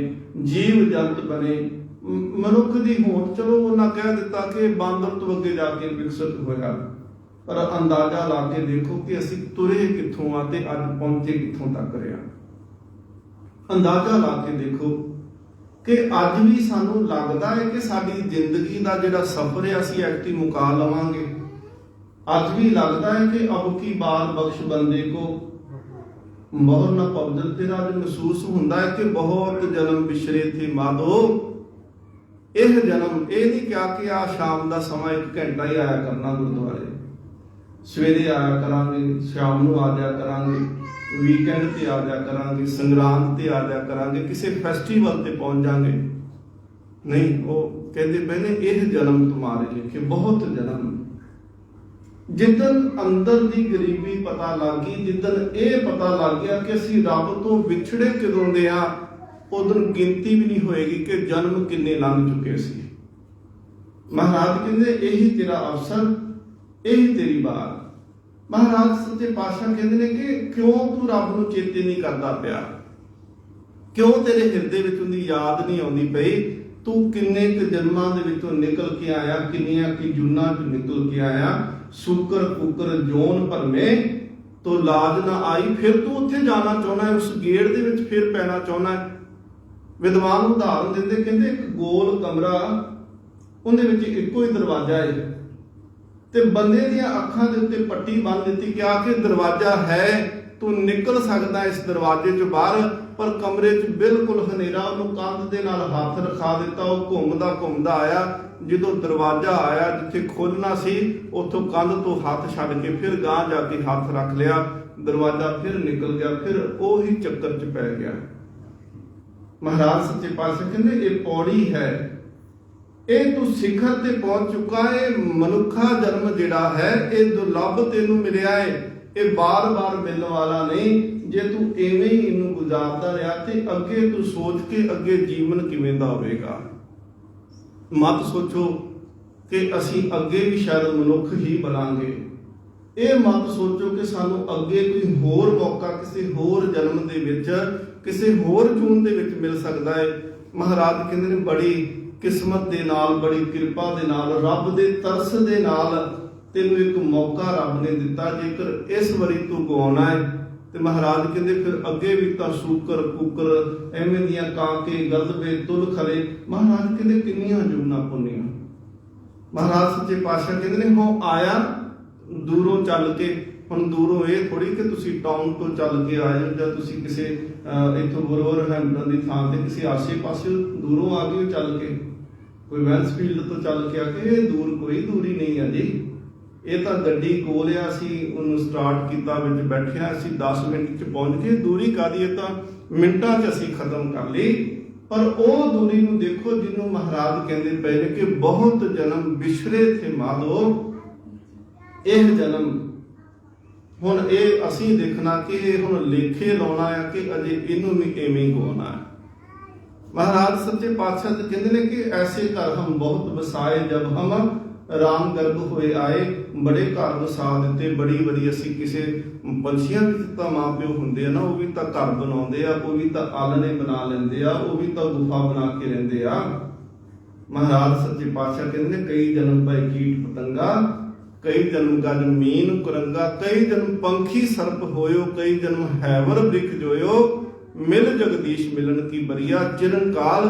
ਜੀਵ ਜੰਤ ਬਣੇ। ਮਨੁੱਖ ਦੀ ਹੋਂਦ ਚਲੋ ਉਹਨਾਂ ਕਹਿ ਦਿੱਤਾ ਕਿ ਬਾਂਦਰ ਤੋਂ ਅੱਗੇ ਜਾ ਕੇ ਵਿਕਸਿਤ ਹੋਇਆ, ਪਰ ਅੰਦਾਜ਼ਾ ਲਾ ਕੇ ਦੇਖੋ ਕਿ ਅਸੀਂ ਤੁਰੇ ਕਿੱਥੋਂ ਆ ਤੇ ਅੱਜ ਪਹੁੰਚੇ ਕਿੱਥੋਂ ਤੱਕ ਰਿਹਾ। ਅੰਦਾਜ਼ਾ ਲਾ ਕੇ ਦੇਖੋ ਕਿ ਅੱਜ ਵੀ ਸਾਨੂੰ ਲੱਗਦਾ ਹੈ ਕਿ ਸਾਡੀ ਜ਼ਿੰਦਗੀ ਦਾ ਜਿਹੜਾ ਸਫ਼ਰ ਹੈ ਅਸੀਂ ਐਕਟੀ ਮੁਕਾ ਲਵਾਂਗੇ। ਅੱਜ ਵੀ ਲੱਗਦਾ ਹੈ ਕਿ ਅਬ ਕੀ ਬਾਰ ਬਖਸ਼ ਬੰਦੇ ਕੋ ਮੋਹਰ ਨਾ ਪਵਜਲ। ਤੇਰਾ ਅੱਜ ਮਹਿਸੂਸ ਹੁੰਦਾ ਹੈ ਕਿ ਬਹੁਤ ਜਨਮ ਵਿਛੜੇ ਥੇ ਮਾਧੋ। ਇਹ ਜਨਮ ਇਹ ਨਹੀਂ ਕਿਹਾ ਕਿ ਆ ਸ਼ਾਮ ਦਾ ਸਮਾਂ 1 ਘੰਟਾ ਹੀ ਆਇਆ ਕਰਨਾ ਗੁਰਦੁਆਰੇ, ਸਵੇਰੇ ਆਇਆ ਕਰਾਂਗੇ, ਸ਼ਾਮ ਨੂੰ ਆ ਜਾਇਆ ਕਰਾਂਗੇ, ਵੀਕਐਂਡ ਤੇ ਆ ਜਾਇਆ ਕਰਾਂਗੇ, ਸੰਗਰਾਂਦ ਤੇ ਆ ਜਾਇਆ ਕਰਾਂਗੇ, ਕਿਸੇ ਫੈਸਟੀਵਲ ਤੇ ਪਹੁੰਚ ਜਾਾਂਗੇ। ਨਹੀਂ, ਉਹ ਕਹਿੰਦੇ ਪਏ ਨੇ ਇਹ ਜਨਮ ਤੁਮਾਰੇ ਲਿਖੇ, ਬਹੁਤ ਜਨਮ। ਜਿੱਦਨ ਅੰਦਰ ਦੀ ਗਰੀਬੀ ਪਤਾ ਲੱਗ ਗਈ, ਜਿੱਦਨ ਇਹ ਪਤਾ ਲੱਗ ਗਿਆ ਕਿ ਅਸੀਂ ਰੱਬ ਤੋਂ ਵਿਛੜੇ ਕਦੋਂ ਦੇ ਆ, ਉਦੋਂ ਗਿਣਤੀ ਵੀ ਨਹੀਂ ਹੋਏਗੀ ਕਿ ਜਨਮ ਕਿੰਨੇ ਲੰਘ ਚੁੱਕੇ ਸੀ। ਮਹਾਰਾਜ ਕਹਿੰਦੇ ਇਹੀ ਤੇਰਾ ਅਵਸਰ, ਇਹੀ ਤੇਰੀ ਬਾਤ। ਮਹਾਰਾਜ ਸੱਚੇ ਪਾਤਸ਼ਾਹ ਕਹਿੰਦੇ ਨੇ ਕਿ ਕਿਉਂ ਤੂੰ ਰੱਬ ਨੂੰ ਚੇਤੇ ਨਹੀਂ ਕਰਦਾ ਪਿਆ, ਕਿਉਂ ਤੇਰੇ ਹਿਰਦੇ ਵਿੱਚ ਉਹਦੀ ਯਾਦ ਨਹੀਂ ਆਉਂਦੀ ਪਈ। ਤੂੰ ਕਿੰਨੇ ਕੁ ਜਨਮਾਂ ਦੇ ਵਿੱਚੋਂ ਨਿਕਲ ਕੇ ਆਇਆ, ਕਿੰਨੀਆਂ ਕਿ ਜੂਨਾਂ ਚੋਂ ਨਿਕਲ ਕੇ ਆਇਆ। ਸ਼ੁਕਰ ਕੁਕਰ ਜੋਨ ਭਰਮੇ ਤੋਂ ਲਾਜ ਨਾ ਆਈ। ਫਿਰ ਤੂੰ ਉੱਥੇ ਜਾਣਾ ਚਾਹੁੰਦਾ ਹੈ, ਉਸ ਗੇੜ ਦੇ ਵਿੱਚ ਫਿਰ ਪੈਣਾ ਚਾਹੁੰਦਾ ਹੈ। ਵਿਦਵਾਨ ਉਦਾਹਰਨ ਦਿੰਦੇ, ਕਹਿੰਦੇ ਇੱਕ ਗੋਲ ਕਮਰਾ, ਉਹਦੇ ਵਿੱਚ ਇੱਕੋ ਹੀ ਦਰਵਾਜ਼ਾ ਹੈ ਤੇ ਬੰਦੇ ਦੀਆਂ ਅੱਖਾਂ ਦੇ ਉੱਤੇ ਪੱਟੀ ਬੰਨ੍ਹ ਦਿੱਤੀ ਕਿਹਾ ਕਿ ਦਰਵਾਜ਼ਾ ਹੈ, ਤੂੰ ਨਿਕਲ ਸਕਦਾ ਇਸ ਦਰਵਾਜ਼ੇ ਚੋਂ ਬਾਹਰ, ਪਰ ਕਮਰੇ 'ਚ ਬਿਲਕੁਲ ਹਨੇਰਾ। ਉਹਨੂੰ ਕੰਧ ਦੇ ਨਾਲ ਹੱਥ ਰਖਾ ਦਿੱਤਾ, ਉਹ ਘੁੰਮਦਾ ਘੁੰਮਦਾ ਆਇਆ। ਜਦੋਂ ਦਰਵਾਜ਼ਾ ਆਇਆ ਜਿੱਥੇ ਖੋਲ੍ਹਣਾ ਸੀ, ਉੱਥੋਂ ਕੰਧ ਤੋਂ ਹੱਥ ਛੱਡ ਕੇ ਫਿਰ ਗਾਂਹ ਜਾ ਕੇ ਹੱਥ ਰੱਖ ਲਿਆ, ਦਰਵਾਜ਼ਾ ਫਿਰ ਨਿਕਲ ਗਿਆ, ਫਿਰ ਉਹੀ ਚੱਕਰ 'ਚ ਪੈ ਗਿਆ। ਮਹਾਰਾਜ ਸੱਚੇ ਪਾਤਸ਼ਾਹ ਕਹਿੰਦੇ ਇਹ ਪੌੜੀ ਹੈ, ਇਹ ਤੂੰ ਸਿਖਰ ਤੇ ਪਹੁੰਚ ਚੁੱਕਾ ਹੈ। ਮਨੁੱਖਾ ਜਨਮ ਜਿਹੜਾ ਹੈ ਇਹ ਦੁਰਲੱਭ ਤੈਨੂੰ ਮਿਲਿਆ ਹੈ, ਇਹ ਬਾਰ-ਬਾਰ ਮਿਲਣ ਵਾਲਾ ਨਹੀਂ। ਜੇ ਤੂੰ ਐਵੇਂ ਹੀ ਇਹਨੂੰ ਗੁਜ਼ਾਰਦਾ ਰਿਹਾ ਤੇ ਅੱਗੇ ਤੂੰ ਸੋਚ ਕੇ ਅੱਗੇ ਜੀਵਨ ਕਿਵੇਂ ਦਾ ਹੋਵੇਗਾ। ਮਤ ਸੋਚੋ ਕਿ ਅਸੀਂ ਅੱਗੇ ਵੀ ਸ਼ਾਇਦ ਮਨੁੱਖ ਹੀ ਬਣਾਂਗੇ। ਇਹ ਮਤ ਸੋਚੋ ਕਿ ਸਾਨੂੰ ਅੱਗੇ ਕੋਈ ਹੋਰ ਮੌਕਾ ਕਿਸੇ ਹੋਰ ਜਨਮ ਦੇ ਵਿੱਚ, ਕਿਸੇ ਹੋਰ ਜੂਨ ਦੇ ਵਿੱਚ ਮਿਲ ਸਕਦਾ ਹੈ। ਮਹਾਰਾਜ ਕਹਿੰਦੇ ਨੇ ਬੜੀ ਕਿਸਮਤ ਦੇ ਨਾਲ, ਬੜੀ ਕਿਰਪਾ ਦੇ ਨਾਲ, ਰੱਬ ਦੇ ਤਰਸ ਦੇ ਨਾਲ ਤੈਨੂੰ ਇੱਕ ਮੌਕਾ ਰੱਬ ਨੇ ਦਿੱਤਾ। ਜੇਕਰ ਇਸ ਵਾਰੀ ਤੂੰ ਗਵਾਉਣਾ ਹੈ ਤੇ ਮਹਾਰਾਜ ਕਹਿੰਦੇ ਫਿਰ ਅੱਗੇ ਵੀ ਤਾਂ ਸ਼ੂਕਰ ਕੁਕਰ ਐਵੇਂ ਦੀਆਂ ਕਾਕੇ ਗਲਦਵੇ ਤੁਲ ਖਲੇ। ਮਹਾਰਾਜ ਕਹਿੰਦੇ ਕਿੰਨੀਆਂ ਜੂਨਾਂ ਪੁੰਨੀਆਂ। ਮਹਾਰਾਜ ਸੱਚੇ ਪਾਤਸ਼ਾਹ ਕਹਿੰਦੇ ਨੇ ਹੋ ਆਇਆ ਦੂਰੋਂ ਚੱਲ ਕੇ। ਹੁਣ ਦੂਰੋਂ ਇਹ ਥੋੜੀ ਕਿ ਤੁਸੀਂ ਟਾਊਨ ਤੋਂ ਚੱਲ ਕੇ ਆਏ ਹੋ ਜਾਂ ਤੁਸੀਂ ਕਿਸੇ ਇੱਥੋਂ ਵੁਲਵਰਹੈਂਪਟਨ ਦੀ ਥਾਂ ਤੇ ਕਿਸੇ ਆਸੇ ਪਾਸੇ ਦੂਰੋਂ ਆ ਗਏ ਚੱਲ ਕੇ, ਕੋਈ ਵੈਲਸਫੀਲਡ ਤੋਂ ਚੱਲ ਕੇ ਆ ਕੇ। ਇਹ ਦੂਰ ਕੋਈ ਦੂਰੀ ਨਹੀਂ ਹੈ ਜੀ, ਇਹ ਤਾਂ ਗੱਡੀ ਕੋਲ ਆ, ਅਸੀਂ ਉਹਨੂੰ ਸਟਾਰਟ ਕੀਤਾ, ਵਿੱਚ ਬੈਠਿਆ, ਅਸੀਂ 10 ਮਿੰਟ 'ਚ ਪਹੁੰਚ ਗਏ। ਦੂਰੀ ਕਾਹਦੀ ਹੈ, ਤਾਂ ਮਿੰਟਾਂ 'ਚ ਅਸੀਂ ਖਤਮ ਕਰ ਲਈ। ਪਰ ਉਹ ਦੂਰੀ ਨੂੰ ਦੇਖੋ ਜਿਹਨੂੰ ਮਹਾਰਾਜ ਕਹਿੰਦੇ ਪਏ ਨੇ ਕਿ ਬਹੁਤ ਜਨਮ ਵਿਛੜੇ ਥੇ ਮਾਧੋ। ਇਹ ਜਨਮ ਹੁਣ ਇਹ ਅਸੀਂ ਦੇਖਣਾ ਕਿ ਇਹ ਹੁਣ ਲੇਖੇ ਲਾਉਣਾ ਹੈ ਕਿ ਅਜੇ ਇਹਨੂੰ ਵੀ ਐਵੇਂ ਹੀ ਗਵਾਉਣਾ ਹੈ। ਮਹਾਰਾਜ ਸੱਚੇ ਪਾਤਸ਼ਾਹ ਤੇ ਕਹਿੰਦੇ ਨੇ ਕਿ ਐਸੇ ਘਰ ਹਮ ਬਹੁਤ ਵਸਾਏ ਜਬ ਹਮ ਰਾਮ ਗਰਭ ਹੋਏ ਆਏ। ਬੜੇ ਘਰ ਵਸਾ ਦਿੱਤੇ, ਬੜੀ ਅਸੀਂ ਕਿਸੇ ਪੰਛੀਆਂ ਵਿੱਚ ਤਾਂ ਮਾਂ ਪਿਓ ਹੁੰਦੇ ਆ ਨਾ, ਉਹ ਵੀ ਤਾਂ ਘਰ ਬਣਾਉਂਦੇ ਆ, ਉਹ ਵੀ ਤਾਂ ਆਲਣੇ ਬਣਾ ਲੈਂਦੇ ਆ, ਉਹ ਵੀ ਤਾਂ ਗੁਫਾ ਬਣਾ ਕੇ ਰਹਿੰਦੇ ਆ। ਮਹਾਰਾਜ ਸੱਚੇ ਪਾਤਸ਼ਾਹ ਕਹਿੰਦੇ ਨੇ ਕਈ ਜਨਮ ਪਏ ਕੀਟ ਪਤੰਗਾ, ਕਈ ਜਨਮ ਗਜ ਮੀਨ ਕੁਰੰਗਾ, ਕਈ ਜਨਮ ਪੰਖੀ ਸਰਪ ਹੋਇਓ, ਕਈ ਜਨਮ ਹੈਵਰ ਬ੍ਰਿਖ ਜੋਇਓ। ਮਿਲ ਜਗਦੀਸ਼ ਮਿਲਣ ਕੀ ਬਰੀਆ, ਚਿਰੰਕਾਲ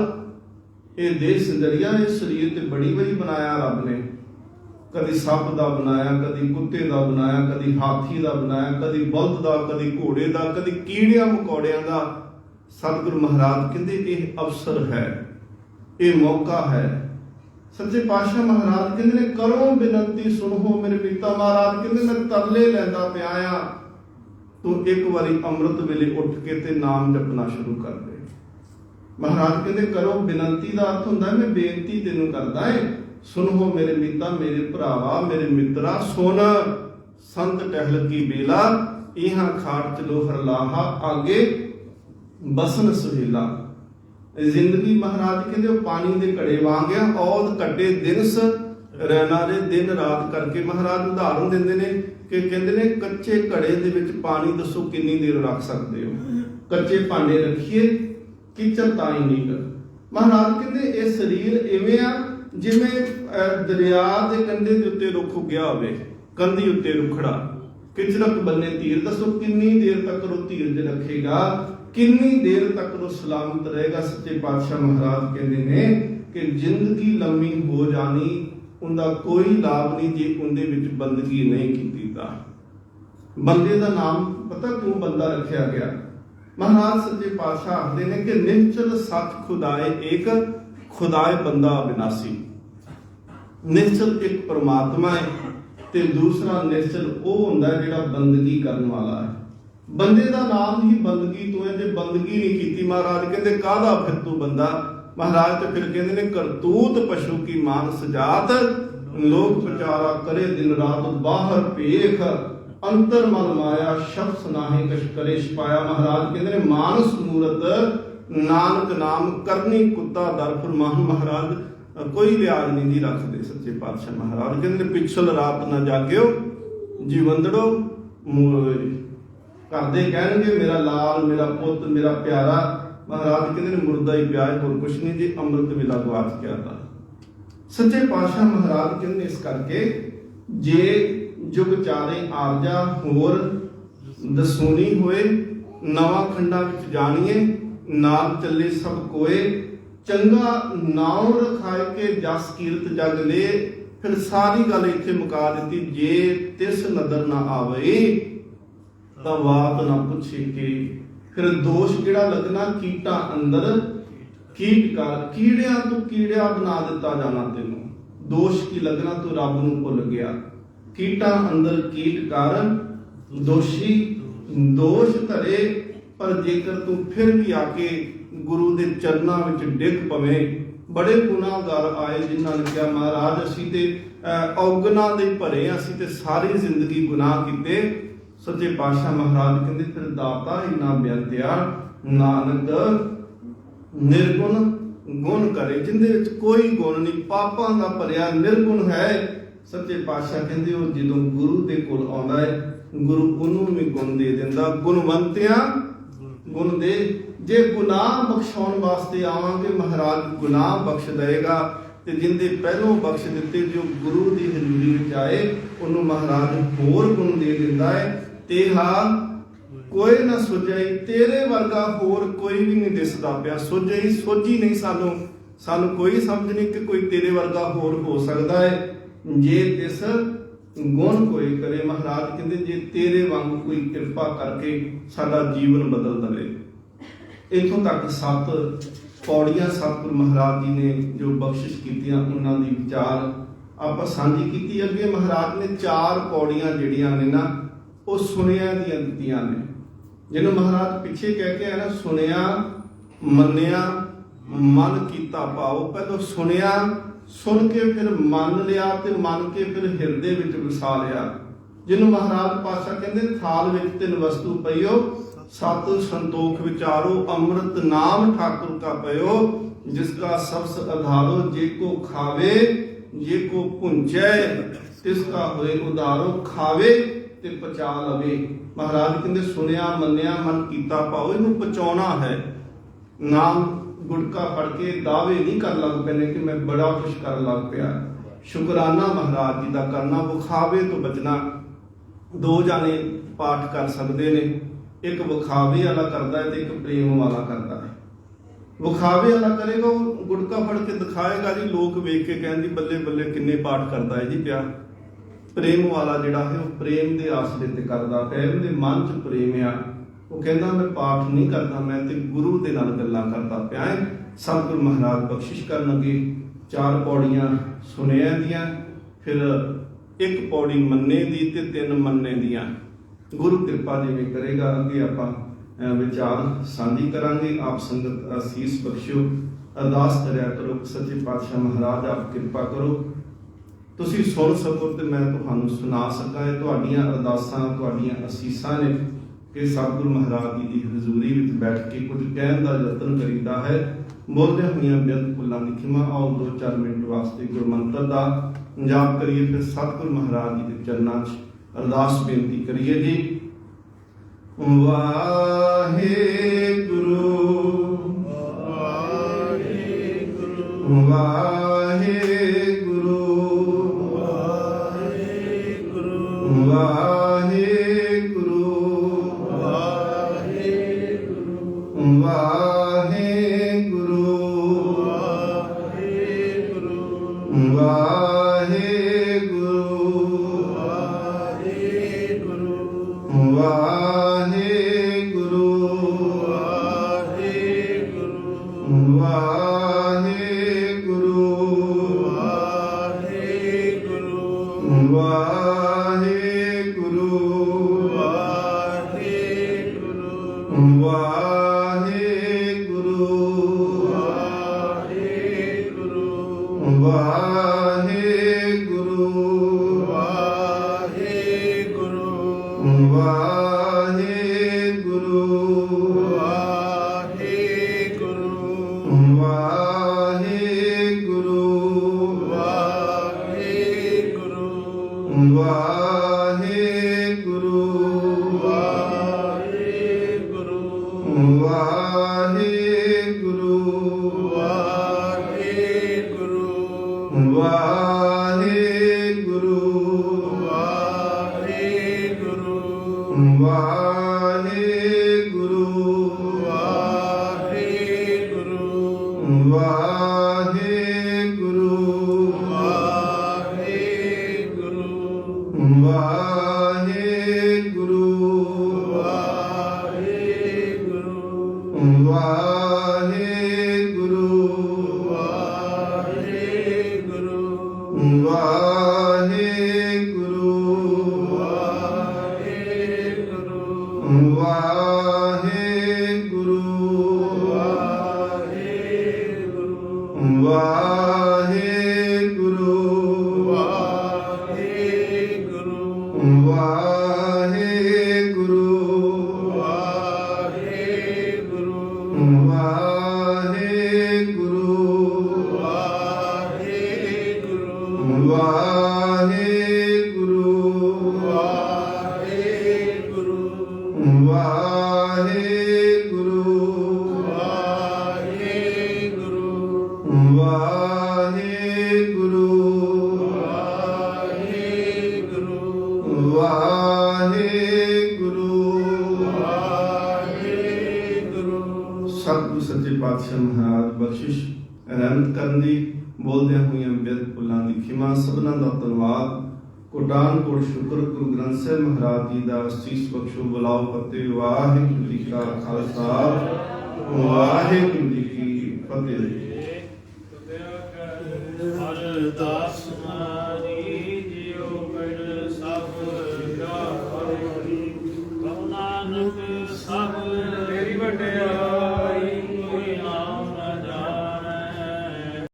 ये देह सिदरिया, ये शरीर ते बड़ी बड़ी बनाया रब ने। कदी सप का बनाया, कदी कुत्ते का बनाया, कदी हाथी का बनाया, कदी बल्द का, कदी घोड़े का, कदी कीड़िया मकौड़िया का। सतगुरु महाराज कहते ये अवसर है, ये मौका है। सच्चे पातशाह महाराज कहते ने करो बिनती सुनो मेरे पिता। महाराज कहते मैं तरले लैंदा पिया आ, तू एक बारी अमृत वेले उठ के ते नाम जपना शुरू कर दे। महाराज कहते करो बिनती का अर्थ होंदा मैं बेनती तेनू करदा है। सुनो मेरे मिता, मेरे भरावा, मेरे मित्रा सुन। संत टहल की बेला, इहां खाट चलो हरलाहा, आगे बसन सुहेला। जिंदगी महाराज कहते पानी दे घड़े वांग आ, औद कटे दिनस रैना दे दिन रात करके। महाराज उदाहरण देंदे ने कि कहंदे ने कच्चे घड़े दे विच पानी दसो कितनी देर रख सकते हो। कच्चे भांडे रखिए किचन ताई नहीं कर। महाराज कहते ये शरीर इवें आ जिवें दरिया के कंढे के उत्ते रुख उग्या होवे, कंधी उत्ते रुखड़ा, किचरक बन्ने तीर। दसो कितनी देर तक वो धीरज रखेगा, कितनी देर तक वो सलामत रहेगा। सच्चे पातशाह महाराज कहते हैं कि जिंदगी लंबी हो जानी उनका कोई लाभ नहीं जे उनदे विच बंदगी नहीं की तां। बंदे का नाम पता क्यों बंदा रखा गया? महाराज सच्चे पातशाह आखते हैं कि निश्चल सच खुदाए एक, खुदाए बंदा अविनाशी। निश्चल एक परमात्मा है ते दूसरा निश्चल वो हुंदा है जिहड़ा बंदगी करने वाला है। बंदे का नाम ही बंदगी तो है, जे बंदगी नहीं की महाराज कहते काहदा फिर तू बंदा। महाराज तो फिर कहते ने करतूत पशु की मानस जात, लोक प्रचारा करे दिन रात बाहर पेख, अंतर मन माया शब्द नाहे कछ करे छपाया। महाराज कहते ने मानस मूरत नानक नाम करनी कुत्ता दर फरमान। महाराज कोई लिहाज नहीं जी रखते सच्चे पातशाह महाराज कहते पिछल रात ना जागियो जीवंदड़ो घर दे कहणगे मेरा लाल, मेरा पुत, मेरा प्यारा। महाराज कहते मुर्दा ही प्यार होर कुछ नहीं जी, अमृत वेला गवाच गया था। सच्चे पातशाह महाराज कहते इस करके जे जुग चारे आरजा होर दसूनी होए, नवा खंडा विच जानिए नाल चले सब कोए, चंगा नाम रखाए के जस कीरत जग ले। फिर सारी गल इत्थे मुका दी, जे तिस नदर ना आवे तां बात ना पुछे के। फिर दोष किहड़ा लगना कीटा अंदर कीट कर, कीड़िया तू कीड़िया बना दिता जाना तेनू। दोष की लगना तू रब नूं भुल गया। कीटा अंदर कीट कर, दोषी दोष धरे। पर जेकर तू फिर भी आके गुरु दे चरना विच डिग पवे। बड़े गुनाहगार आए जिन्हां ने कहा महाराज असीं ते औगना दे भरे, असीं ते सारी जिंदगी गुनाह कीते। सच्चे पातशाह महाराज कहते फिर दाता इन्ना बेअंतिया नानक निर्गुण गुण करे, जिंदे विच कोई गुण नहीं, पापां दा भरिया निर्गुण है। सच्चे पातशाह कहते वो जदों गुरु दे कोल आउंदा है गुरु उन्हों भी गुण दे दिंदा। गुणवंतिया गुण दे। जे गुनाह बख्शाउण वास्ते आवांगे महाराज गुनाह बख्श देगा, ते जिंदे पहलों बख्श दिते जो गुरु दी हजूरी विच आए उन्होंने महाराज होर गुण दे दिंदा है। तेहा कोई ना सुझाई, तेरे वर्गा होर कोई भी नहीं दिसदा पिया। सुझाई सोझी नहीं, सानू कोई समझ नहीं कि कोई तेरे वर्गा होर हो सकता है जे तिस गुण कोई करे। महाराज कहते जे तेरे वांग कोई कृपा करके साडा जीवन बदल दे। इथों तक 7 पौड़ियां सतगुरु महाराज जी ने जो बख्शिश कीतियां उन्हां दी विचार आपां सांझी कीती। अगे महाराज ने 4 पौड़ियां जिहड़ियां ने ना वो सुनिया दियां दित्तियां ने, जिन्होंने महाराज पिछे कह के है ना सुनिया मन्निया मन कीता पाओ। पहले सुनिया, सुन के फिर मन लिया, ते मन के फिर हिरदे विच वसा लिया। जिन्हों महाराज पातशाह कहते थाल विच 3 वस्तु पईओ, 7 संतोख विचारो, अमृत नाम ठाकुर का पयो, जिसका सबस आधारो। जे को खावे जे को पुंजै, तिसका होए उदारो। खावे ते पचा लवे। महाराज कहते सुनिया मन्निया मन कीता पाओ, इनू पचाउणा है। नाम गुटका फड़ के दावे नहीं कर लग पैने कि मैं बड़ा कुछ कर लग पिया। शुकराना महाराज जी का करना। विखावे तो बचना। 2 जाने पाठ कर सकते ने, एक विखावे वाला करता है तो एक प्रेम वाला करता है। ਵਿਖਾਵੇ ਵਾਲਾ ਕਰੇਗਾ, ਉਹ ਗੁਟਕਾ ਫੜ ਕੇ ਦਿਖਾਏਗਾ ਜੀ, ਲੋਕ ਵੇਖ ਕੇ ਕਹਿੰਦੇ ਬੱਲੇ ਬੱਲੇ ਕਿੰਨੇ ਪਾਠ ਕਰਦਾ ਹੈ ਜੀ ਪਿਆ। ਪ੍ਰੇਮ ਵਾਲਾ ਜਿਹੜਾ ਹੈ ਉਹ ਪ੍ਰੇਮ ਦੇ ਆਸਰੇ ਤੇ ਕਰਦਾ ਪਿਆ, ਉਹਦੇ ਮਨ 'ਚ ਪ੍ਰੇਮ ਆ। ਉਹ ਕਹਿੰਦਾ ਮੈਂ ਪਾਠ ਨਹੀਂ ਕਰਦਾ, ਮੈਂ ਤੇ ਗੁਰੂ ਦੇ ਨਾਲ ਗੱਲਾਂ ਕਰਦਾ ਪਿਆ ਹੈ। ਸਤਿਗੁਰੂ ਮਹਾਰਾਜ ਬਖਸ਼ਿਸ਼ ਕਰਨਗੇ। 4 ਪੌੜੀਆਂ ਸੁਣਿਆ ਦੀਆਂ, ਫਿਰ 1 ਪੌੜੀ ਮੰਨੇ ਦੀ ਤੇ 3 ਮੰਨੇ ਦੀਆਂ। ਗੁਰੂ ਕਿਰਪਾ ਜਿਵੇਂ ਕਰੇਗਾ ਅੱਗੇ ਆਪਾਂ ਵਿਚਾਰ ਸਾਂਝੀ ਕਰਾਂਗੇ। ਆਪ ਸੰਗਤ ਅਸੀਸ ਬਖਸ਼ਿਓ, ਅਰਦਾਸ ਕਰਿਆ ਕਰੋ ਸੱਚੇ ਪਾਤਸ਼ਾਹ ਮਹਾਰਾਜ ਆਪ ਕਿਰਪਾ ਕਰੋ, ਤੁਸੀਂ ਸੁਣ ਸਕੋ ਤੇ ਮੈਂ ਤੁਹਾਨੂੰ ਸੁਣਾ ਸਕਾਂ। ਇਹ ਤੁਹਾਡੀਆਂ ਅਰਦਾਸਾਂ, ਤੁਹਾਡੀਆਂ ਅਸੀਸਾਂ ਨੇ ਕਿ ਸਤਿਗੁਰੂ ਮਹਾਰਾਜ ਜੀ ਦੀ ਹਜ਼ੂਰੀ ਵਿੱਚ ਬੈਠ ਕੇ ਕੁਝ ਕਹਿਣ ਦਾ ਯਤਨ ਕਰੀਦਾ ਹੈ। ਬੋਲਦਿਆਂ ਹੋਈਆਂ ਬੇਅੰਤ ਫੁੱਲਾਂ ਦੀ ਖਿਮਾ। ਆਓ 2-4 ਮਿੰਟ ਵਾਸਤੇ ਗੁਰਮੰਤਰ ਦਾ ਜਾਪ ਕਰੀਏ, ਫਿਰ ਸਤਿਗੁਰੂ ਮਹਾਰਾਜ ਜੀ ਦੇ ਚਰਨਾਂ 'ਚ ਅਰਦਾਸ ਬੇਨਤੀ ਕਰੀਏ ਜੀ। ਵਾਹਿਗੁਰੂ ਵਾਹਿਗੁਰੂ ਵਾਹਿਗੁਰੂ ਵਾਹਿਗੁਰੂ ਵਾਹਿਗੁਰੂ ਵਾਹਿਗੁਰੂ ਵਾਹਿਗੁਰੂ ਸਤਿਗੁਰੂ ਸੱਚੇ ਪਾਤਸ਼ਾਹ ਮਹਾਰਾਜ ਬਖਸ਼ਿਸ਼ ਰਹਿਮਤ ਕਰਨ ਦੀ। ਬੋਲਦਿਆਂ ਹੋਈਆਂ ਬੇਅੰਤ ਫੁੱਲਾਂ ਦੀ ਖਿਮਾ। ਸਭਨਾਂ ਦਾ ਧੰਨਵਾਦ। ਕੋਟਾਨ ਕੋਟ ਸ਼ੁਕਰ ਗੁਰੂ ਗ੍ਰੰਥ ਸਾਹਿਬ ਮਹਾਰਾਜ ਜੀ ਦਾ ਅਸੀਸ ਬਖਸ਼ੋ। ਬੁਲਾਓ ਫਤਿਹ। ਵਾਹਿਗੁਰੂ ਜੀ ਕਾ ਖਾਲਸਾ, ਵਾਹਿਗੁਰੂ ਜੀ ਕੀ ਫਤਿਹ। ਅਰਦਾਸ